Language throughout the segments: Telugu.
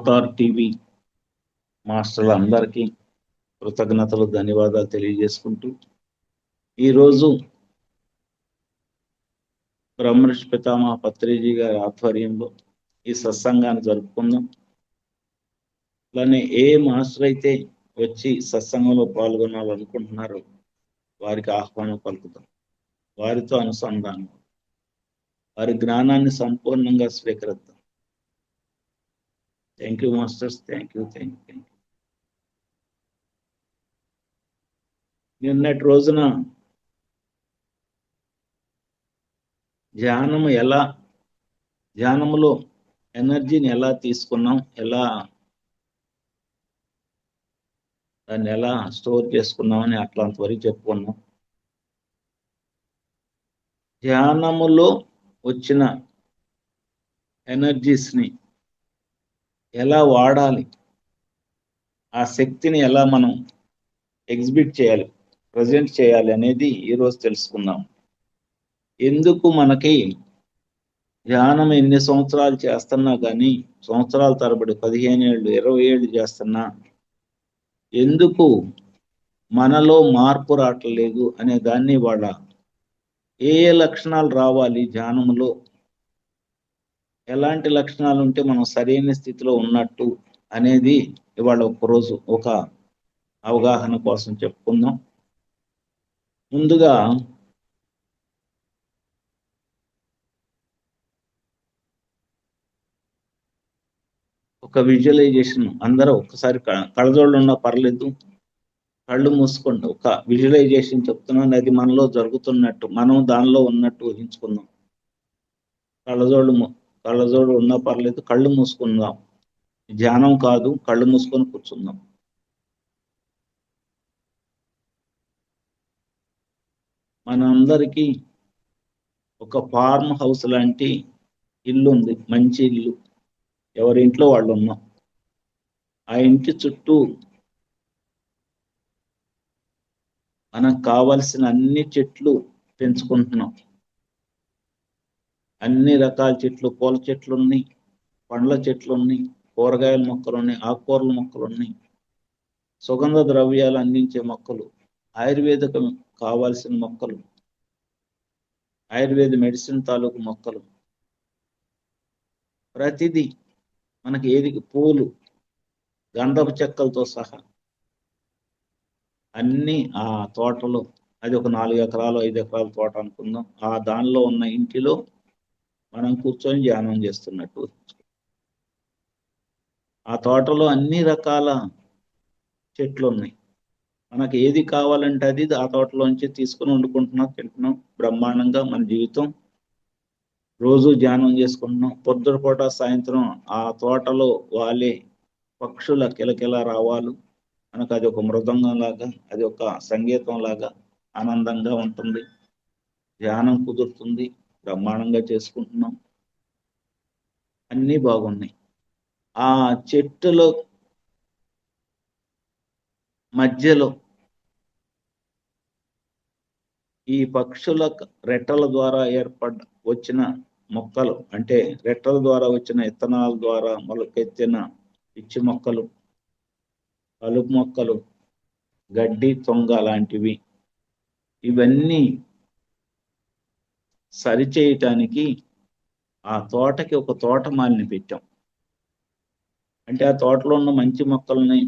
అవతార్ టీవీ మాస్టర్లందరికీ కృతజ్ఞతలు, ధన్యవాదాలు తెలియజేసుకుంటూ ఈరోజు బ్రహ్మర్షి పితామహ పత్రిజీ గారి ఆధ్వర్యంలో ఈ సత్సంగాన్ని జరుపుకుందాం. అలానే ఏ మాస్టర్ అయితే వచ్చి సత్సంగంలో పాల్గొనాలనుకుంటున్నారో వారికి ఆహ్వానం పలుకుతాం, వారితో అనుసంధానం, వారి జ్ఞానాన్ని సంపూర్ణంగా స్వీకరిద్దాం. Thank you masters, thank you. నిన్నటి రోజున ధ్యానములో ఎనర్జీని ఎలా తీసుకున్నాం, దాన్ని ఎలా స్టోర్ చేసుకున్నామని అట్లాంటి వరకు చెప్పుకున్నాం. ధ్యానములో వచ్చిన ఎనర్జీస్ని ఎలా వాడాలి, ఆ శక్తిని ఎలా మనం ఎగ్జిబిట్ చేయాలి, ప్రజెంట్ చేయాలి అనేది ఈరోజు తెలుసుకుందాం. ఎందుకు మనకి ధ్యానం ఎన్ని సంవత్సరాలు చేస్తున్నా కానీ, సంవత్సరాల తరబడి 15 ఏళ్ళు 20 ఏళ్ళు చేస్తున్నా ఎందుకు మనలో మార్పు రావట్లేదు అనే దాన్ని వాళ్ళ ఏ లక్షణాలు రావాలి, ధ్యానంలో ఎలాంటి లక్షణాలు ఉంటే మనం సరైన స్థితిలో ఉన్నట్టు అనేది ఇవాళ ఒకరోజు ఒక అవగాహన కోసం చెప్పుకుందాం. ముందుగా ఒక విజువలైజేషన్, అందరూ ఒక్కసారి కళ్ళజోళ్ళు ఉన్నా పర్లేదు, కళ్ళు మూసుకోండి. ఒక విజువలైజేషన్ చెప్తున్నాను, అది మనలో జరుగుతున్నట్టు, మనం దానిలో ఉన్నట్టు ఊహించుకుందాం. కళ్ళజోళ్ళు ఉన్నా పర్లేదు, కళ్ళు మూసుకుందాం. ధ్యానం కాదు, కళ్ళు మూసుకొని కూర్చుందాం. మనందరికీ ఒక ఫార్మ్ హౌస్ లాంటి ఇల్లు ఉంది, మంచి ఇల్లు, ఎవరింట్లో వాళ్ళు ఉన్నాం. ఆ ఇంటి చుట్టూ మనకు కావలసిన అన్ని చెట్లు పెంచుకుంటున్నాం. అన్ని రకాల చెట్లు, పూల చెట్లు ఉన్నాయి, పండ్ల చెట్లు ఉన్నాయి, కూరగాయల మొక్కలు ఉన్నాయి, ఆకుకూరల మొక్కలు ఉన్నాయి, సుగంధ ద్రవ్యాలు అందించే మొక్కలు, ఆయుర్వేదకం కావాల్సిన మొక్కలు, ఆయుర్వేద మెడిసిన్ తాలూకు మొక్కలు, ప్రతిదీ మనకి ఏది, పూలు, గంధపు చెక్కలతో సహా అన్నీ ఆ తోటలో, అది ఒక 4 ఎకరాలు 5 ఎకరాల తోట అనుకుందాం. ఆ దానిలో ఉన్న ఇంటిలో మనం కూర్చొని ధ్యానం చేస్తున్నట్టు. ఆ తోటలో అన్ని రకాల చెట్లు ఉన్నాయి. మనకి ఏది కావాలంటే అది ఆ తోటలోంచి తీసుకుని వండుకుంటున్నాం, తింటున్నాం. బ్రహ్మాండంగా మన జీవితం రోజు ధ్యానం చేసుకుంటున్నాం. పొద్దుపూట సాయంత్రం ఆ తోటలో వాలే పక్షుల కిలకిల రావాలు మనకు అది ఒక మృదంగం లాగా, అది ఒక సంగీతం లాగా ఆనందంగా ఉంటుంది. ధ్యానం కుదురుతుంది, బ్రహ్మాండంగా చేసుకుంటున్నాం, అన్నీ బాగున్నాయి. ఆ చెట్టులో మధ్యలో ఈ పక్షుల రెట్టల ద్వారా వచ్చిన మొక్కలు, అంటే రెట్టల ద్వారా వచ్చిన ఇత్తనాల ద్వారా మొలకెత్తిన పిచ్చి మొక్కలు, కలుపు మొక్కలు, గడ్డి తొంగ లాంటివి, ఇవన్నీ సరిచేయటానికి ఆ తోటకి ఒక తోటమాలిని పెట్టాం. అంటే ఆ తోటలో ఉన్న మంచి మొక్కల్ని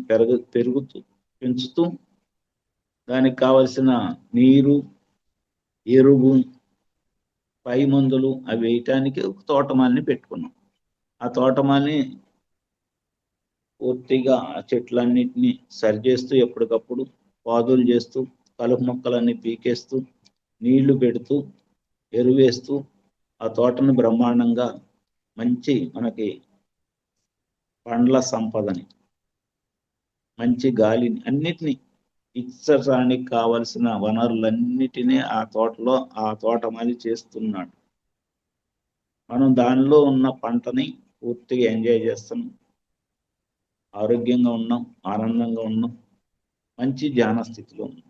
పెంచుతూ దానికి కావలసిన నీరు, ఎరువు, పై మందులు అవి వేయటానికి ఒక తోటమాలిని పెట్టుకున్నాం. ఆ తోటమాలిని పూర్తిగా ఆ చెట్లన్నింటినీ సరిచేస్తూ, ఎప్పటికప్పుడు పాదులు చేస్తూ, కలుపు మొక్కలన్నీ పీకేస్తూ, నీళ్లు పెడుతూ, ఎరువేస్తూ ఆ తోటను బ్రహ్మాండంగా మంచి మనకి పండ్ల సంపదని, మంచి గాలిని, అన్నిటినీ ఇచ్చడానికి కావలసిన వనరులన్నిటినీ ఆ తోటలో ఆ తోటమాలి చేస్తున్నాడు. మనం దానిలో ఉన్న పంటని పూర్తిగా ఎంజాయ్ చేస్తున్నాం, ఆరోగ్యంగా ఉన్నాం, ఆనందంగా ఉన్నాం, మంచి ధ్యాన స్థితిలో ఉన్నాం.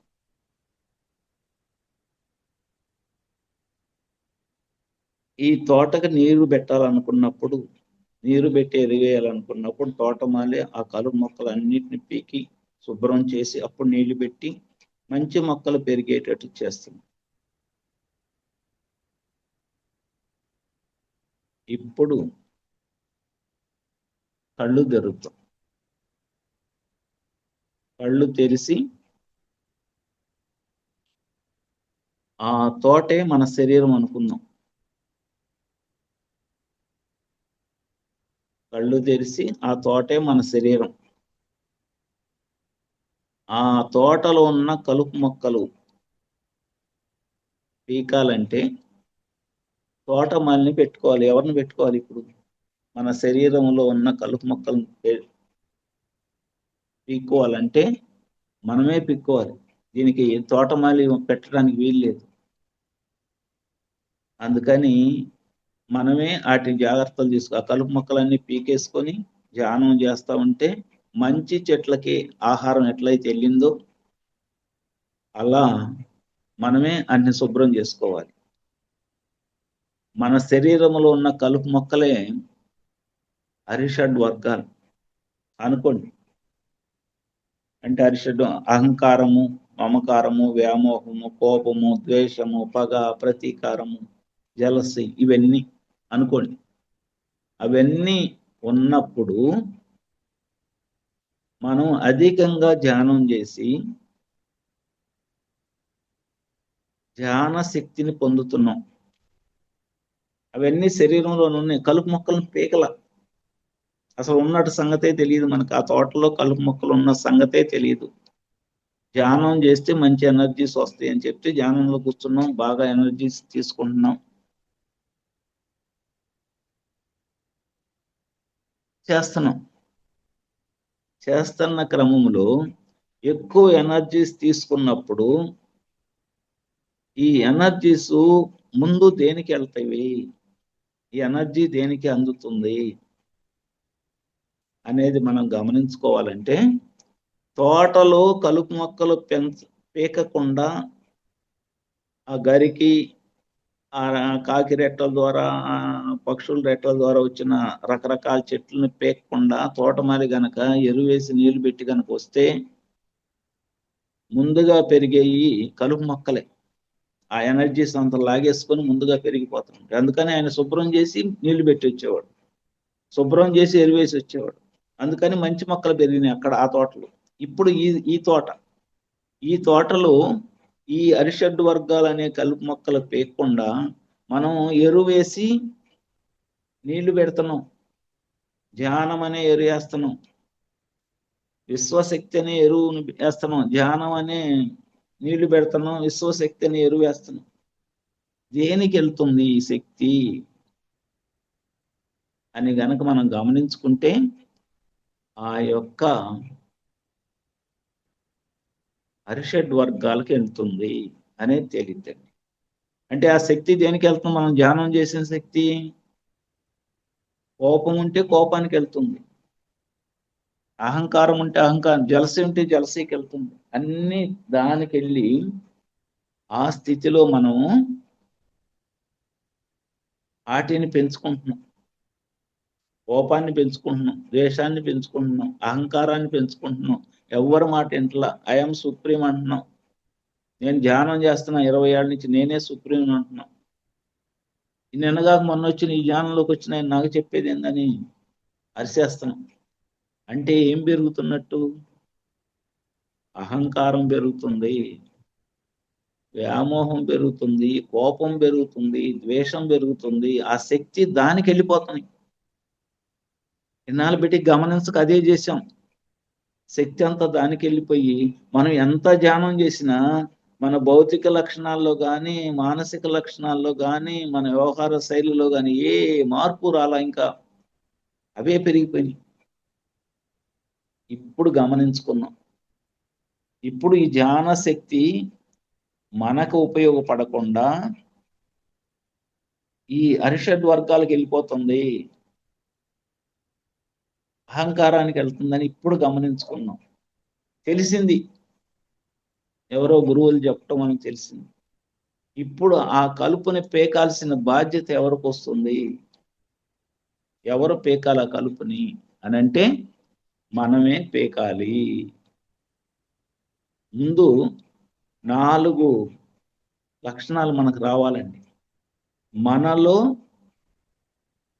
ఈ తోటకు నీరు పెట్టాలనుకున్నప్పుడు నీరు పెట్టి ఎరివేయాలనుకున్నప్పుడు తోటమాలి ఆ కలుపు మొక్కలు అన్నిటిని పీకి శుభ్రం చేసి అప్పుడు నీళ్లు పెట్టి మంచి మొక్కలు పెరిగేటట్టు చేస్తుంది. ఇప్పుడు కళ్ళు తెరుద్దాం. కళ్ళు తెరిచి ఆ తోటే మన శరీరం అనుకుందాం. కళ్ళు తెరిచి ఆ తోటే మన శరీరం. ఆ తోటలో ఉన్న కలుపు మొక్కలు పీకాలంటే తోటమాలిని పెట్టుకోవాలి. ఎవరిని పెట్టుకోవాలి? ఇప్పుడు మన శరీరంలో ఉన్న కలుపు మొక్కలను పీక్కోవాలంటే మనమే పీక్కోవాలి. దీనికి తోటమాలి పెట్టడానికి వీల్లేదు. అందుకని మనమే వాటి జాగ్రత్తలు తీసుకో. ఆ కలుపు మొక్కలన్నీ పీకేసుకొని ధ్యానం చేస్తూ ఉంటే మంచి చెట్లకి ఆహారం ఎట్లయితే వెళ్ళిందో అలా మనమే అన్ని శుభ్రం చేసుకోవాలి. మన శరీరంలో ఉన్న కలుపు మొక్కలే అరిషడ్ వర్గాలు అనుకోండి. అంటే అరిషడ్ అహంకారము, మమకారము, వ్యామోహము, కోపము, ద్వేషము, పగ, ప్రతీకారము, జలసి ఇవన్నీ అనుకోండి. అవన్నీ ఉన్నప్పుడు మనం అధికంగా ధ్యానం చేసి ధ్యాన శక్తిని పొందుతున్నాం. అవన్నీ శరీరంలో ఉన్నాయి. కలుపు మొక్కలను పీకల అసలు ఉన్నట్టు సంగతే తెలియదు మనకు. ఆ తోటలో కలుపు మొక్కలు ఉన్న సంగతే తెలియదు. ధ్యానం చేస్తే మంచి ఎనర్జీస్ వస్తాయి అని చెప్తే ధ్యానంలో కూర్చున్నాం, బాగా ఎనర్జీస్ తీసుకుంటున్నాం. చేస్తున్న క్రమంలో ఎక్కువ ఎనర్జీస్ తీసుకున్నప్పుడు ఈ ఎనర్జీస్ ముందు దేనికి వెళ్తాయి, ఈ ఎనర్జీ దేనికి అందుతుంది అనేది మనం గమనించుకోవాలంటే తోటలో కలుపు మొక్కలు పీకకుండా ఆ గరికి ఆ కాకి రెట్టల ద్వారా పక్షుల రెట్టల ద్వారా వచ్చిన రకరకాల చెట్లను పీకకుండా తోటమాలి గనక ఎరువేసి నీళ్లు పెట్టి గనక వస్తే ముందుగా పెరిగేయి కలుపు మొక్కలే. ఆ ఎనర్జీస్ అంత లాగేసుకొని ముందుగా పెరిగిపోతుంటాయి. అందుకని ఆయన శుభ్రం చేసి నీళ్లు పెట్టి వచ్చేవాడు, శుభ్రం చేసి ఎరువేసి వచ్చేవాడు. అందుకని మంచి మొక్కలు పెరిగినాయి అక్కడ ఆ తోటలో. ఇప్పుడు ఈ తోటలో ఈ అరిషడ్ వర్గాలు అనే కలుపు మొక్కలు పేయకుండా మనం ఎరువేసి నీళ్లు పెడుతున్నాం. ధ్యానం అనే ఎరువు వేస్తున్నాం, విశ్వశక్తి అనే ఎరువును వేస్తున్నాం. ధ్యానం అనే నీళ్లు పెడుతున్నాం, విశ్వశక్తి అనే ఎరువు వేస్తున్నాం. దేనికి వెళ్తుంది ఈ శక్తి అని గనక మనం గమనించుకుంటే ఆ యొక్క అరిషడ్ వర్గాలకు వెళ్తుంది అనేది తేలిద్దండి. అంటే ఆ శక్తి దేనికి వెళ్తుంది? మనం ధ్యానం చేసిన శక్తి. కోపం ఉంటే కోపానికి వెళ్తుంది, అహంకారం ఉంటే అహంకారం, జలసి ఉంటే జలసికి వెళ్తుంది. అన్ని దానికి వెళ్ళి ఆ స్థితిలో మనం వాటిని పెంచుకుంటున్నాం. కోపాన్ని పెంచుకుంటున్నాం, ద్వేషాన్ని పెంచుకుంటున్నాం, అహంకారాన్ని పెంచుకుంటున్నాం. ఎవరి మాట ఇంట్లో ఐఎమ్ సుప్రీం అంటున్నాం. నేను ధ్యానం చేస్తున్నా 20 ఏళ్ళ నుంచి, నేనే సుప్రీం అంటున్నాం. నిన్నగా మొన్న వచ్చిన ఈ ధ్యానంలోకి వచ్చిన ఆయన నాకు చెప్పేది ఏందని అరిసేస్తున్నాం. అంటే ఏం పెరుగుతున్నట్టు? అహంకారం పెరుగుతుంది, వ్యామోహం పెరుగుతుంది, కోపం పెరుగుతుంది, ద్వేషం పెరుగుతుంది. ఆ శక్తి దానికి వెళ్ళిపోతుంది. ఇన్నాళ్ళు పెట్టి గమనించక అదే చేసాం. శక్తి అంతా దానికి వెళ్ళిపోయి మనం ఎంత ధ్యానం చేసినా మన భౌతిక లక్షణాల్లో కానీ, మానసిక లక్షణాల్లో కానీ, మన వ్యవహార శైలిలో కానీ ఏ మార్పు రాలా. ఇంకా అవే పెరిగిపోయినాయి. ఇప్పుడు గమనించుకున్నాం. ఇప్పుడు ఈ ధ్యాన శక్తి మనకు ఉపయోగపడకుండా ఈ అరిషడ్ వర్గాలకు వెళ్ళిపోతుంది, అహంకారానికి వెళ్తుందని ఇప్పుడు గమనించుకున్నాం. తెలిసింది, ఎవరో గురువులు చెప్పటం మనకు తెలిసింది. ఇప్పుడు ఆ కలుపుని పేకాల్సిన బాధ్యత ఎవరికి వస్తుంది? ఎవరు పీకాల కలుపుని అని అంటే మనమే పీకాలి. ముందు 4 లక్షణాలు మనకు రావాలండి. మనలో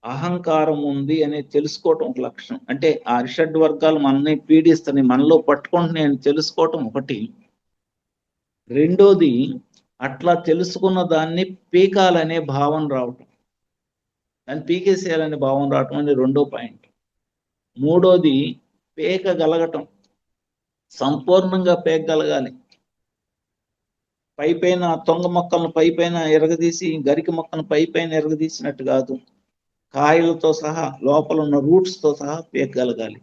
అహంకారం ఉంది అనేది తెలుసుకోవటం ఒక లక్షణం. అంటే ఆ అరిషడ్ వర్గాలు మనల్ని పీడిస్తున్నాయి, మనలో పట్టుకుంటున్నాయి అని తెలుసుకోవటం ఒకటి. రెండోది, అట్లా తెలుసుకున్న దాన్ని పీకాలనే భావన రావటం, దాన్ని పీకేసేయాలనే భావన రావటం అనేది రెండో పాయింట్. మూడోది, పీకగలగటం, సంపూర్ణంగా పీకగలగాలి. పైపైన తొంగ మొక్కలను పైపైన ఎరగదీసి గరికి మొక్కను పైపైన ఎరగదీసినట్టు కాదు, కాయలతో సహా లోపల ఉన్న రూట్స్తో సహా పీకగలగాలి.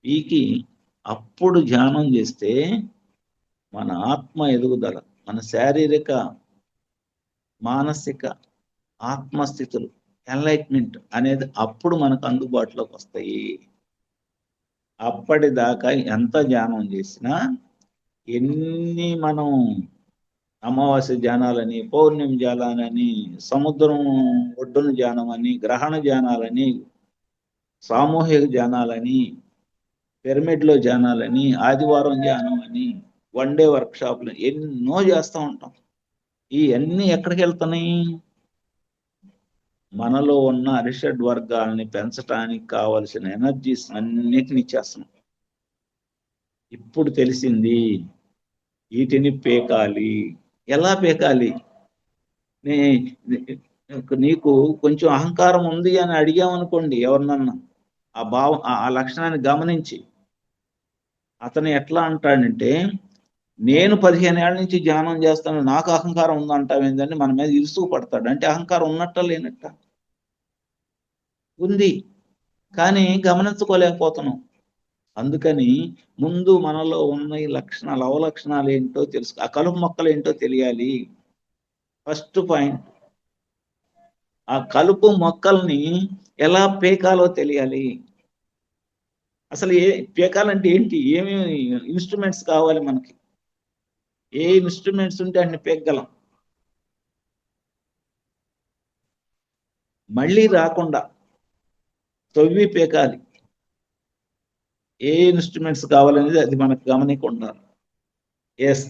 పీకి అప్పుడు ధ్యానం చేస్తే మన ఆత్మ ఎదుగుదల, మన శారీరక మానసిక ఆత్మస్థితులు, ఎన్లైట్మెంట్ అనేది అప్పుడు మనకు అందుబాటులోకి వస్తాయి. అప్పటిదాకా ఎంత ధ్యానం చేసినా, ఎన్ని మనం అమావాస్య ధ్యానాలని, పౌర్ణమి ధ్యానాలని, సముద్రం ఒడ్డున ధ్యానం అని, గ్రహణ ధ్యానాలని, సామూహిక ధ్యానాలని, పిరమిడ్లో ధ్యానాలని, ఆదివారం ధ్యానం అని, 1 డే వర్క్షాప్లు ఎన్నో చేస్తూ ఉంటాం. ఇవన్నీ ఎక్కడికి వెళ్తున్నాయి? మనలో ఉన్న అరిషడ్ వర్గాలని పెంచడానికి కావలసిన ఎనర్జీస్ అన్నిటిని ఇచ్చేస్తున్నాం. ఇప్పుడు తెలిసింది వీటిని పీకాలి. ఎలా పీకాలి? నీకు కొంచెం అహంకారం ఉంది అని అడిగామనుకోండి ఎవరినన్నా, ఆ భావం ఆ లక్షణాన్ని గమనించి, అతను ఎట్లా అంటాడంటే, నేను 15 ఏళ్ల నుంచి ధ్యానం చేస్తాను, నాకు అహంకారం ఉందంటావేందని మన మీద ఇరుసుకు పడతాడు. అంటే అహంకారం ఉన్నట్ట లేనట్ట? ఉంది, కానీ గమనించుకోలేకపోతున్నాం. అందుకని ముందు మనలో ఉన్న ఈ లక్షణాలు, అవలక్షణాలు ఏంటో తెలుసు, ఆ కలుపు మొక్కలు ఏంటో తెలియాలి. ఫస్ట్ పాయింట్, ఆ కలుపు మొక్కల్ని ఎలా పీకాలో తెలియాలి. అసలు పీకాలంటే ఏంటి? ఏమేమి ఇన్స్ట్రుమెంట్స్ కావాలి మనకి? ఏ ఇన్స్ట్రుమెంట్స్ ఉంటే అన్ని పీకగలం. మళ్ళీ రాకుండా తవ్వి పీకాలి. ఏ ఇన్స్ట్రుమెంట్స్ కావాలనేది అది మనకు గమనికుండా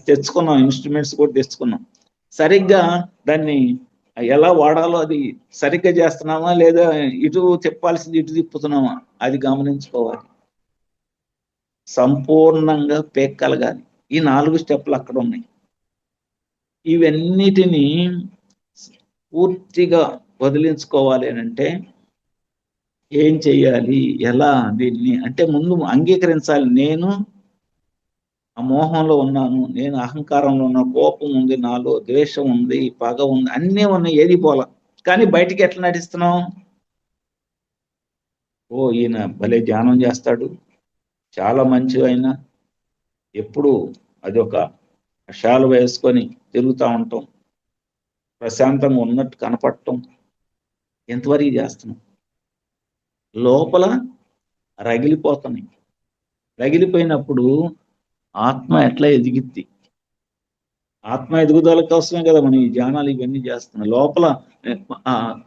తెచ్చుకున్నాం, ఇన్స్ట్రుమెంట్స్ కూడా తెచ్చుకున్నాం. సరిగ్గా దాన్ని ఎలా వాడాలో అది సరిగ్గా చేస్తున్నామా లేదా ఇటు తిప్పాల్సింది ఇటు తిప్పుతున్నామా అది గమనించుకోవాలి. సంపూర్ణంగా పీక్కలగాలి. ఈ 4 స్టెప్లు అక్కడ ఉన్నాయి. ఇవన్నిటినీ పూర్తిగా వదిలించుకోవాలి అని అంటే ఏం చెయ్యాలి? ఎలా? దీన్ని అంటే ముందు అంగీకరించాలి. నేను ఆ మోహంలో ఉన్నాను, నేను అహంకారంలో ఉన్న, కోపం ఉంది, నాలో ద్వేషం ఉంది, పగ ఉంది, అన్నీ ఉన్నాయి, ఏది పోలా. కానీ బయటికి ఎట్లా నటిస్తున్నాం? ఓ ఈయన భలే ధ్యానం చేస్తాడు, చాలా మంచి ఆయన, ఎప్పుడు అది ఒక శాలు వేసుకొని తిరుగుతూ ఉంటాం, ప్రశాంతంగా ఉన్నట్టు కనపడటం, ఎంతవరకు చేస్తున్నాం? లోపల రగిలిపోతున్నాయి. రగిలిపోయినప్పుడు ఆత్మ ఎట్లా ఎదిగిద్ది? ఆత్మ ఎదుగుదల కోసమే కదా మనం ఈ ధ్యానాలు ఇవన్నీ చేస్తున్నాం. లోపల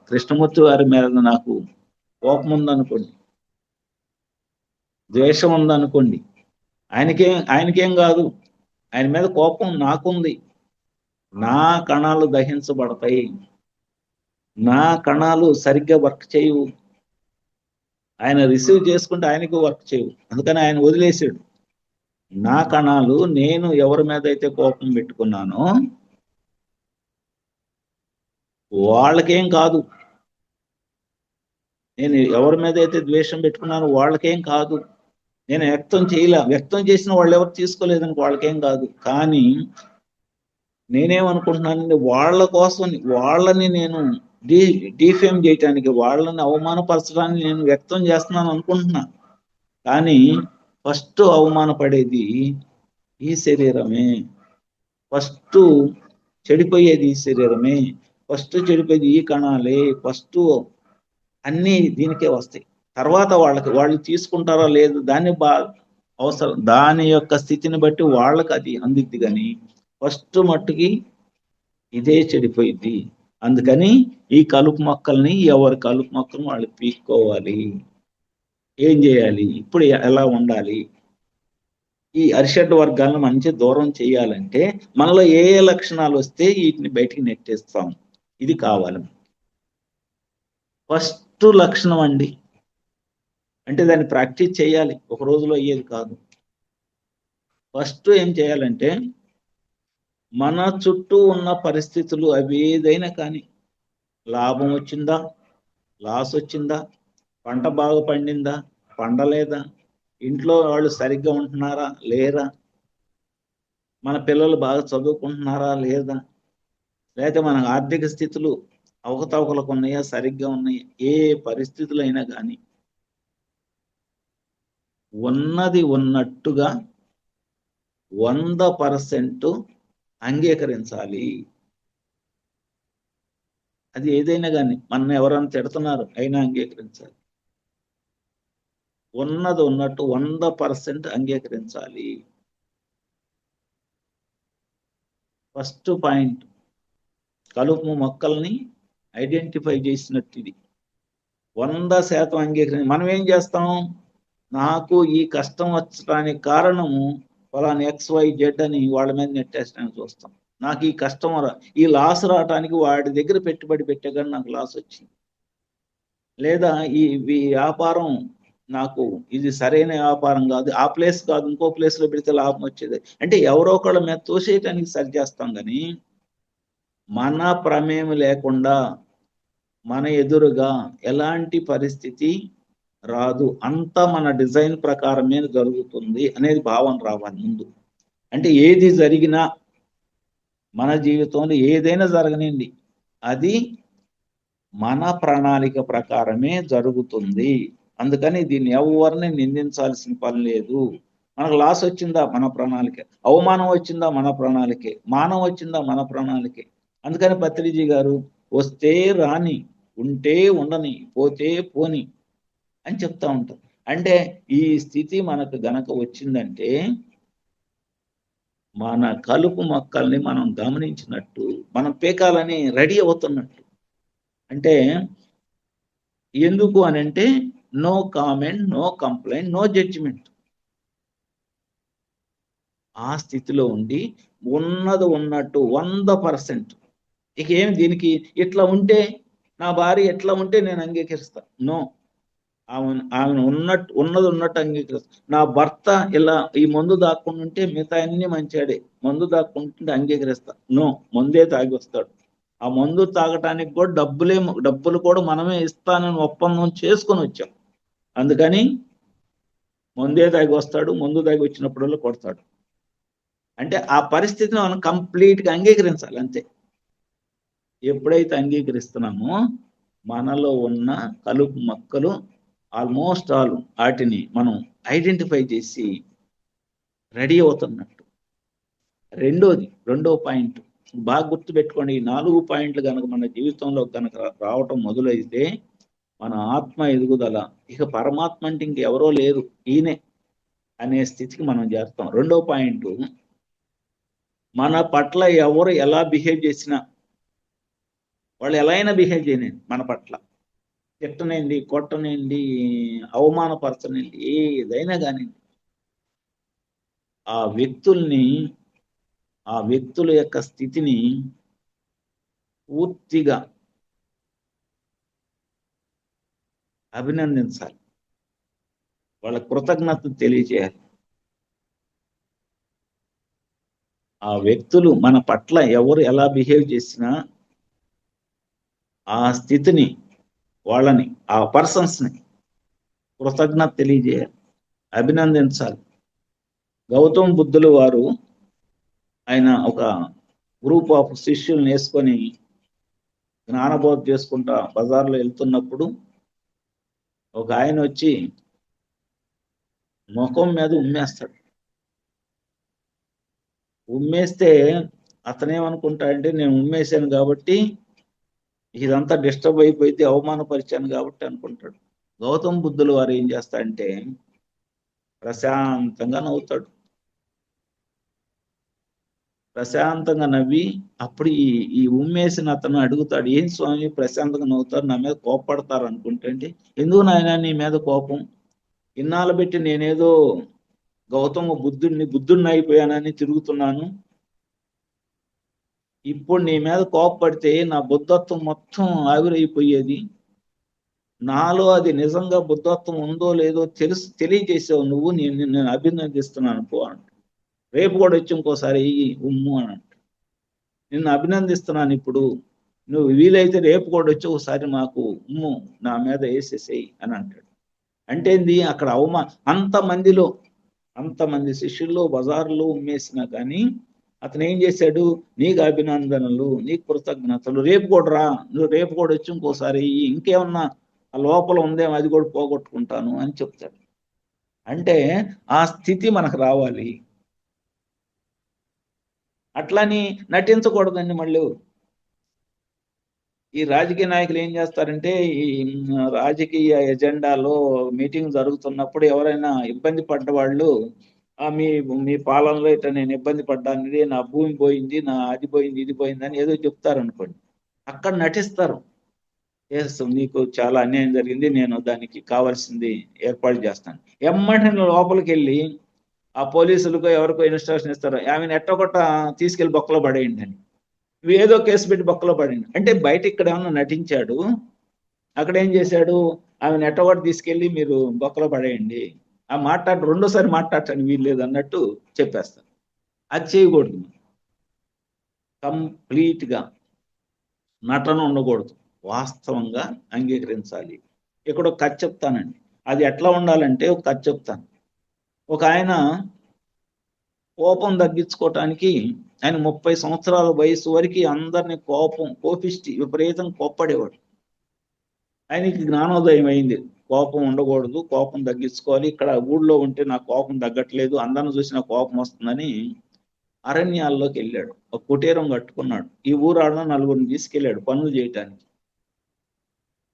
కృష్ణమూర్తి వారి మీద నాకు కోపం ఉందనుకోండి, ద్వేషం ఉందనుకోండి, ఆయనకేం కాదు, ఆయన మీద కోపం నాకుంది, నా కణాలు దహించబడతాయి, నా కణాలు సరిగ్గా వర్క్ చేయవు, ఆయన రిసీవ్ చేసుకుంటే ఆయనకు వర్క్ చేయవు, అందుకని ఆయన వదిలేసాడు. నా కణాలు, నేను ఎవరి మీద అయితే కోపం పెట్టుకున్నానో వాళ్ళకేం కాదు, నేను ఎవరి మీద అయితే ద్వేషం పెట్టుకున్నానో వాళ్ళకేం కాదు, నేను వ్యక్తం చేసిన వాళ్ళు ఎవరు తీసుకోలేదని వాళ్ళకేం కాదు. కానీ నేనేమనుకుంటున్నానండి, వాళ్ళ కోసం, వాళ్ళని నేను డిఫేమ్ చేయటానికి, వాళ్ళని అవమానపరచడానికి నేను వ్యక్తం చేస్తున్నాను అనుకుంటున్నా. కానీ ఫస్ట్ అవమానపడేది ఈ శరీరమే, ఫస్ట్ చెడిపోయేది ఈ శరీరమే, ఫస్ట్ చెడిపోయేది ఈ కణాలే, ఫస్ట్ అన్నీ దీనికే వస్తాయి. తర్వాత వాళ్ళు తీసుకుంటారా లేదు దాన్ని అవసరం, దాని యొక్క స్థితిని బట్టి వాళ్ళకి అది అందిద్ది. కానీ ఫస్ట్ మట్టుకి ఇదే చెడిపోయిద్ది. అందుకని ఈ కలుపు మొక్కల్ని ఎవరి కలుపు మొక్కలను వాళ్ళు పీక్కోవాలి. ఏం చేయాలి, ఇప్పుడు ఎలా ఉండాలి, ఈ అరిషడ్ వర్గాలను మంచి దూరం చేయాలంటే మనలో ఏ ఏ లక్షణాలు వస్తే వీటిని బయటికి నెట్టేస్తాం, ఇది కావాలి. ఫస్ట్ లక్షణం అండి, అంటే దాన్ని ప్రాక్టీస్ చేయాలి, ఒక రోజులో అయ్యేది కాదు. ఫస్ట్ ఏం చేయాలంటే మన చుట్టూ ఉన్న పరిస్థితులు అవి ఏదైనా కానీ, లాభం వచ్చిందా, లాస్ వచ్చిందా, పంట బాగా పండిందా, పండలేదా, ఇంట్లో వాళ్ళు సరిగ్గా ఉంటున్నారా లేరా, మన పిల్లలు బాగా చదువుకుంటున్నారా లేదా, లేకపోతే మన ఆర్థిక స్థితులు అవకతవకలకు ఉన్నాయా సరిగ్గా ఉన్నాయా, ఏ పరిస్థితులు అయినా కానీ ఉన్నది ఉన్నట్టుగా 100% అంగీకరించాలి. అది ఏదైనా కానీ, మన ఎవరైనా తిడుతున్నారు అయినా అంగీకరించాలి. ఉన్నది ఉన్నట్టు 100% అంగీకరించాలి. ఫస్ట్ పాయింట్, కలుపు మొక్కల్ని ఐడెంటిఫై చేసినట్టు ఇది 100% అంగీకరించి మనం ఏం చేస్తాం, నాకు ఈ కష్టం వచ్చడానికి కారణము ఫలానా XYZ అని వాళ్ళ మీద నెట్టేసడానికి చూస్తాం. నాకు ఈ కష్టం ఈ లాస్ రావడానికి వాడి దగ్గర పెట్టుబడి పెట్టే కానీ నాకు లాస్ వచ్చింది, లేదా ఈ వ్యాపారం నాకు ఇది సరైన వ్యాపారం కాదు, ఆ ప్లేస్ కాదు ఇంకో ప్లేస్ లో పెడితే లాభం వచ్చేది అంటే ఎవరో ఒకళ్ళ మీద తోసేయటానికి సరి చేస్తాం. కానీ మన ప్రమేయం లేకుండా మన ఎదురుగా ఎలాంటి పరిస్థితి రాదు, అంతా మన డిజైన్ ప్రకారమే జరుగుతుంది అనేది భావన రావాలి ముందు. అంటే ఏది జరిగినా మన జీవితంలో ఏదైనా జరగనింది అది మన ప్రణాళిక ప్రకారమే జరుగుతుంది. అందుకని దీన్ని ఎవరిని నిందించాల్సిన పని లేదు. మనకు లాస్ వచ్చిందా మన ప్రణాళిక, అవమానం వచ్చిందా మన ప్రణాళికే, మానం వచ్చిందా మన ప్రణాళికే. అందుకని పత్రిజీ గారు వస్తే రాని, ఉంటే ఉండని, పోతే పోని అని చెప్తా ఉంటారు. అంటే ఈ స్థితి మనకు గనక వచ్చిందంటే మన కలుపు మొక్కల్ని మనం గమనించినట్టు, మనం పీకాలని రెడీ అవుతున్నట్టు. అంటే ఎందుకు అని అంటే no comment, no complaint, no judgement. ఆ స్థితిలో ఉండి ఉన్నది ఉన్నట్టు 100%. ఇక ఏమి దీనికి ఇట్లా ఉంటే, నా భార్య ఎట్లా ఉంటే నేను అంగీకరిస్తా, నో. ఆమెను ఉన్నది ఉన్నట్టు అంగీకరిస్తా. నా భర్త ఇలా ఈ మందు దాక్కుండా ఉంటే మిగతా అన్ని మంచాడే, మందు దాక్కుంటుంటే అంగీకరిస్తా, నో. మందే తాగి వస్తాడు, ఆ మందు తాగటానికి కూడా డబ్బులు కూడా మనమే ఇస్తానని ఒప్పందం చేసుకొని వచ్చాం. అందుకని మందే తాగి వస్తాడు, మందు తాగి వచ్చినప్పుడల్లా కొడతాడు. అంటే ఆ పరిస్థితిని మనం కంప్లీట్గా అంగీకరించాలి అంతే. ఎప్పుడైతే అంగీకరిస్తున్నామో మనలో ఉన్న కలుపు మొక్కలు ఆల్మోస్ట్ ఆల్ వాటిని మనం ఐడెంటిఫై చేసి రెడీ అవుతున్నట్టు. రెండో పాయింట్ బాగా గుర్తుపెట్టుకోండి, ఈ 4 పాయింట్లు కనుక మన జీవితంలో కనుక రావటం మొదలైతే మన ఆత్మ ఎదుగుదల, ఇక పరమాత్మ అంటే ఇంకెవరో లేరు ఈయనే అనే స్థితికి మనం చేస్తాం. రెండో పాయింట్, మన పట్ల ఎవరు ఎలా బిహేవ్ చేసినా, వాళ్ళు ఎలా అయినా బిహేవ్ చేయనండి మన పట్ల, తిట్టనండి, కొట్టనండి, అవమానపరచనండి, ఏదైనా కానీ ఆ వ్యక్తుల యొక్క స్థితిని పూర్తిగా అభినందించాలి, వాళ్ళ కృతజ్ఞత తెలియజేయాలి. ఆ వ్యక్తులు మన పట్ల ఎవరు ఎలా బిహేవ్ చేసినా ఆ స్థితిని, వాళ్ళని, ఆ పర్సన్స్ని కృతజ్ఞత తెలియజేయాలి, అభినందించాలి. గౌతమ బుద్ధులు వారు ఆయన ఒక గ్రూప్ ఆఫ్ శిష్యుల్ని వేసుకొని జ్ఞానబోధ చేసుకుంటా బజార్లో వెళ్తున్నప్పుడు ఒక ఆయన వచ్చి ముఖం మీద ఉమ్మేస్తాడు. ఉమ్మేస్తే అతనేమనుకుంటాడంటే నేను ఉమ్మేశాను కాబట్టి ఇదంతా డిస్టర్బ్ అయిపోయింది, అవమానపరిచాను కాబట్టి అనుకుంటాడు. గౌతమ బుద్ధులు వారు ఏం చేస్తాడంటే ప్రశాంతంగా నవ్వుతాడు. ప్రశాంతంగా నవ్వి అప్పుడు ఈ ఉమ్మేసిన అతను అడుగుతాడు, ఏం స్వామి ప్రశాంతంగా నవ్వుతారు, నా మీద కోపపడతారు అనుకుంటే, ఎందుకు నాయన నీ మీద కోపం, ఇన్నాళ్ళు పెట్టి నేనేదో గౌతమ బుద్ధుడిని అయిపోయానని తిరుగుతున్నాను, ఇప్పుడు నీ మీద కోపపడితే నా బుద్ధత్వం మొత్తం ఆవిరైపోయేది, నాలో అది నిజంగా బుద్ధత్వం ఉందో లేదో తెలియజేసావు నువ్వు, నేను అభినందిస్తున్నాను పో అంట. రేపు కూడా వచ్చి ఇంకోసారి ఉమ్ము అని అంట. నిన్ను అభినందిస్తున్నాను, ఇప్పుడు నువ్వు వీలైతే రేపు కూడా వచ్చి ఒకసారి మాకు ఉమ్ము నా మీద వేసేసేయి అని అంటాడు. అంటే ఏంది, అక్కడ అంతమంది శిష్యుల్లో బజార్లో ఉమ్మేసినా కానీ అతను ఏం చేశాడు, నీకు అభినందనలు, నీకు కృతజ్ఞతలు, రేపు కూడా రా, నువ్వు రేపు కూడా వచ్చి ఇంకోసారి ఇంకేమన్నా ఆ లోపల ఉందేమో అది కూడా పోగొట్టుకుంటాను అని చెప్తాడు. అంటే ఆ స్థితి మనకు రావాలి. అట్లని నటించకూడదండి. మళ్ళీ ఈ రాజకీయ నాయకులు ఏం చేస్తారంటే, ఈ రాజకీయ ఎజెండాలో మీటింగ్ జరుగుతున్నప్పుడు ఎవరైనా ఇబ్బంది పడ్డ వాళ్ళు, మీ మీ పాలనలో ఇట్లా నేను ఇబ్బంది పడ్డాను, నా భూమి పోయింది, నా అది పోయింది, ఇది పోయింది అని ఏదో చెప్తారు అనుకోండి, అక్కడ నటిస్తారు. ఎస్, నీకు చాలా అన్యాయం జరిగింది, నేను దానికి కావాల్సింది ఏర్పాటు చేస్తాను. ఎమ్మటి లోపలికి వెళ్ళి ఆ పోలీసులకు ఎవరికో ఇన్స్ట్రక్షన్ ఇస్తారు, ఆమెను ఎట్టొకట తీసుకెళ్లి బొక్కలో పడేయండి అని. ఏదో కేసు పెట్టి బొక్కలో పడింది అంటే, బయట ఇక్కడ ఏమన్నా నటించాడు, అక్కడ ఏం చేశాడు, ఆమెను ఎట్టొకటి తీసుకెళ్ళి మీరు బొక్కలో పడేయండి, ఆ రెండోసారి మాట్లాడటానికి వీలు లేదు అన్నట్టు చెప్పేస్తారు. అది చేయకూడదు. కంప్లీట్గా నటన ఉండకూడదు, వాస్తవంగా అంగీకరించాలి. ఇక్కడ ఒక కథ చెప్తానండి, అది ఎట్లా ఉండాలంటే ఒక కథ చెప్తాను. ఒక ఆయన కోపం తగ్గించుకోవటానికి, ఆయన 30 సంవత్సరాల వయసు వరకు అందరినీ కోపిష్టి విపరీతం కోప్పడేవాడు. ఆయనకి జ్ఞానోదయం అయింది, కోపం ఉండకూడదు, కోపం తగ్గించుకోవాలి, ఇక్కడ ఊళ్ళో ఉంటే నాకు కోపం తగ్గట్లేదు, అందరిని చూసిన కోపం వస్తుందని అరణ్యాల్లోకి వెళ్ళాడు. ఒక కుటీరం కట్టుకున్నాడు, ఈ ఊరాడన నలుగురిని తీసుకెళ్ళాడు పనులు చేయటానికి.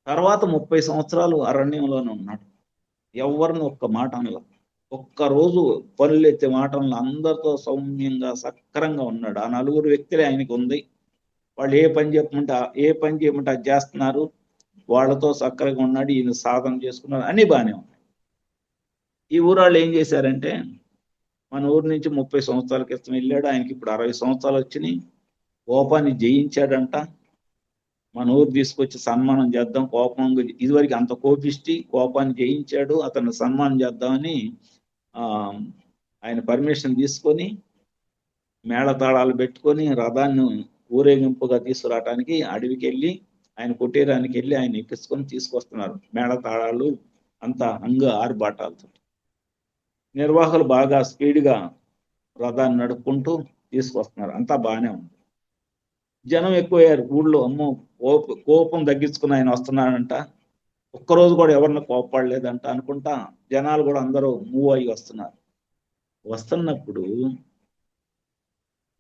తర్వాత 30 సంవత్సరాలు అరణ్యంలోనే ఉన్నాడు, ఎవరిని ఒక్క మాట అనలా, ఒక్కరోజు పనులు ఎత్తే మాటలను అందరితో సౌమ్యంగా సక్రంగా ఉన్నాడు. ఆ నలుగురు వ్యక్తులే ఆయనకు ఉంది, వాళ్ళు ఏ పని చేయమంటే అది చేస్తున్నారు, వాళ్ళతో సక్రంగా ఉన్నాడు, ఈయన సాధన చేసుకున్నాడు, అన్ని బాగానే ఉన్నాయి. ఈ ఊరాళ్ళు ఏం చేశారంటే, మన ఊరు నుంచి 30 సంవత్సరాల క్రితం వెళ్ళాడు, ఆయనకి ఇప్పుడు 60 సంవత్సరాలు వచ్చినాయి, కోపాన్ని జయించాడంట, మన ఊరు తీసుకొచ్చి సన్మానం చేద్దాం, కోపంగా ఇదివరకు అంత కోపిష్టి, కోపాన్ని జయించాడు, అతను సన్మానం చేద్దామని ఆయన పర్మిషన్ తీసుకొని మేళతాళాలు పెట్టుకొని రథాన్ని ఊరేగింపుగా తీసుకురావటానికి అడవికి వెళ్ళి ఆయన కుటీరానికి వెళ్ళి ఆయన ఎక్కించుకొని తీసుకొస్తున్నారు, మేళతాళాలు అంతా ఆరుబాటాలతో. నిర్వాహకులు బాగా స్పీడ్గా రథాన్ని నడుపుకుంటూ తీసుకొస్తున్నారు, అంతా బాగానే ఉంది. జనం ఎక్కువయ్యారు ఊళ్ళో, అమ్మో కోపం తగ్గించుకుని ఆయన వస్తున్నాడంట, ఒక్కరోజు కూడా ఎవరిని కోపడలేదంట అనుకుంటా జనాలు కూడా అందరూ మూవ్ అయ్యి వస్తున్నారు. వస్తున్నప్పుడు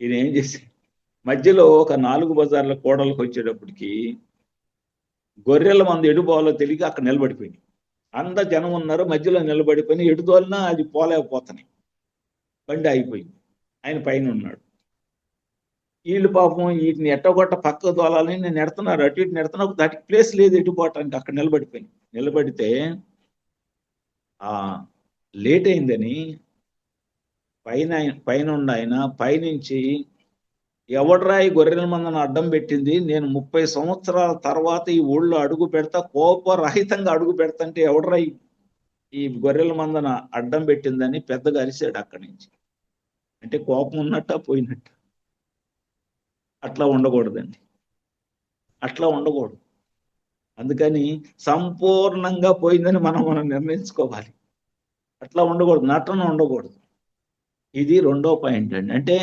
ఈయన ఏం చేసి, మధ్యలో ఒక 4 బజార్ల కోడలకు వచ్చేటప్పటికి గొర్రెల మంది ఎడుపోవాలో తెలియక అక్కడ నిలబడిపోయింది. అందరు జనం ఉన్నారు, మధ్యలో నిలబడిపోయి ఎడుతోలినా అది పోలేకపోతున్నాయి, బండి ఆగిపోయింది, ఆయన పైన ఉన్నాడు. వీళ్ళు పాపం వీటిని ఎట్టగొట్ట పక్క తోలాలని నేను నెడుతున్నారు, అటు ఇటు నెడుతున్నా, దానికి ప్లేస్ లేదు ఎటుపోవటానికి, అక్కడ నిలబడితే లేట్ అయిందని పైన ఉన్న ఆయన పైనుంచి, ఎవడ్రా ఈ గొర్రెల మందను అడ్డం పెట్టింది, నేను 30 సంవత్సరాల తర్వాత ఈ ఊళ్ళో అడుగు పెడతా, కోపరహితంగా అడుగు పెడతంటే ఎవడ్రా ఈ గొర్రెల మందన అడ్డం పెట్టిందని పెద్దగా అరిశాడు అక్కడి నుంచి. అంటే కోపం ఉన్నట్ట పోయినట్ట. అట్లా ఉండకూడదండి, అట్లా ఉండకూడదు. అందుకని సంపూర్ణంగా పోయిందని మనం నిర్ణయించుకోవాలి, అట్లా ఉండకూడదు, నటన ఉండకూడదు. ఇది రెండో పాయింట్ అండి. అంటే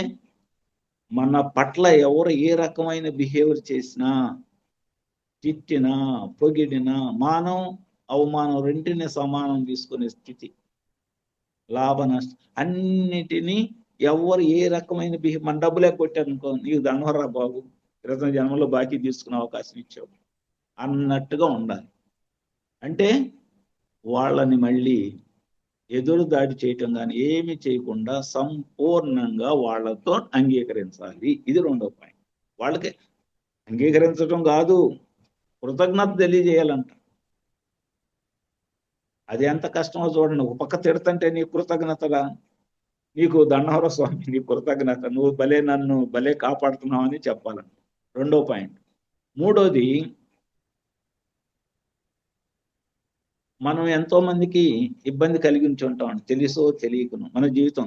మన పట్ల ఎవరు ఏ రకమైన బిహేవియర్ చేసినా, తిట్టినా, పొగిడినా, మానం అవమానం రెంటిని సమానం తీసుకునే స్థితి, లాభ నష్టం అన్నిటినీ, ఎవరు ఏ రకమైన మన డబ్బులే కొట్టారనుకో, నీకు దండవరా బాబు, క్రితం జన్మలో బాకీ తీసుకునే అవకాశం ఇచ్చావు అన్నట్టుగా ఉండాలి. అంటే వాళ్ళని మళ్ళీ ఎదురు దాడి చేయటం కానీ ఏమి చేయకుండా సంపూర్ణంగా వాళ్ళతో అంగీకరించాలి. ఇది రెండో పాయింట్. వాళ్ళకి అంగీకరించడం కాదు, కృతజ్ఞత తెలియజేయాలంట. అది ఎంత కష్టమో చూడండి. ఒక పక్క తిడతంటే నీ కృతజ్ఞతగా, నీకు దండవర స్వామి నీ కృతజ్ఞత, నువ్వు నన్ను భలే కాపాడుతున్నావు అని చెప్పాలంట. రెండో పాయింట్. మూడోది, మనం ఎంతో మందికి ఇబ్బంది కలిగించి ఉంటాం, తెలుసో తెలియకును. మన జీవితం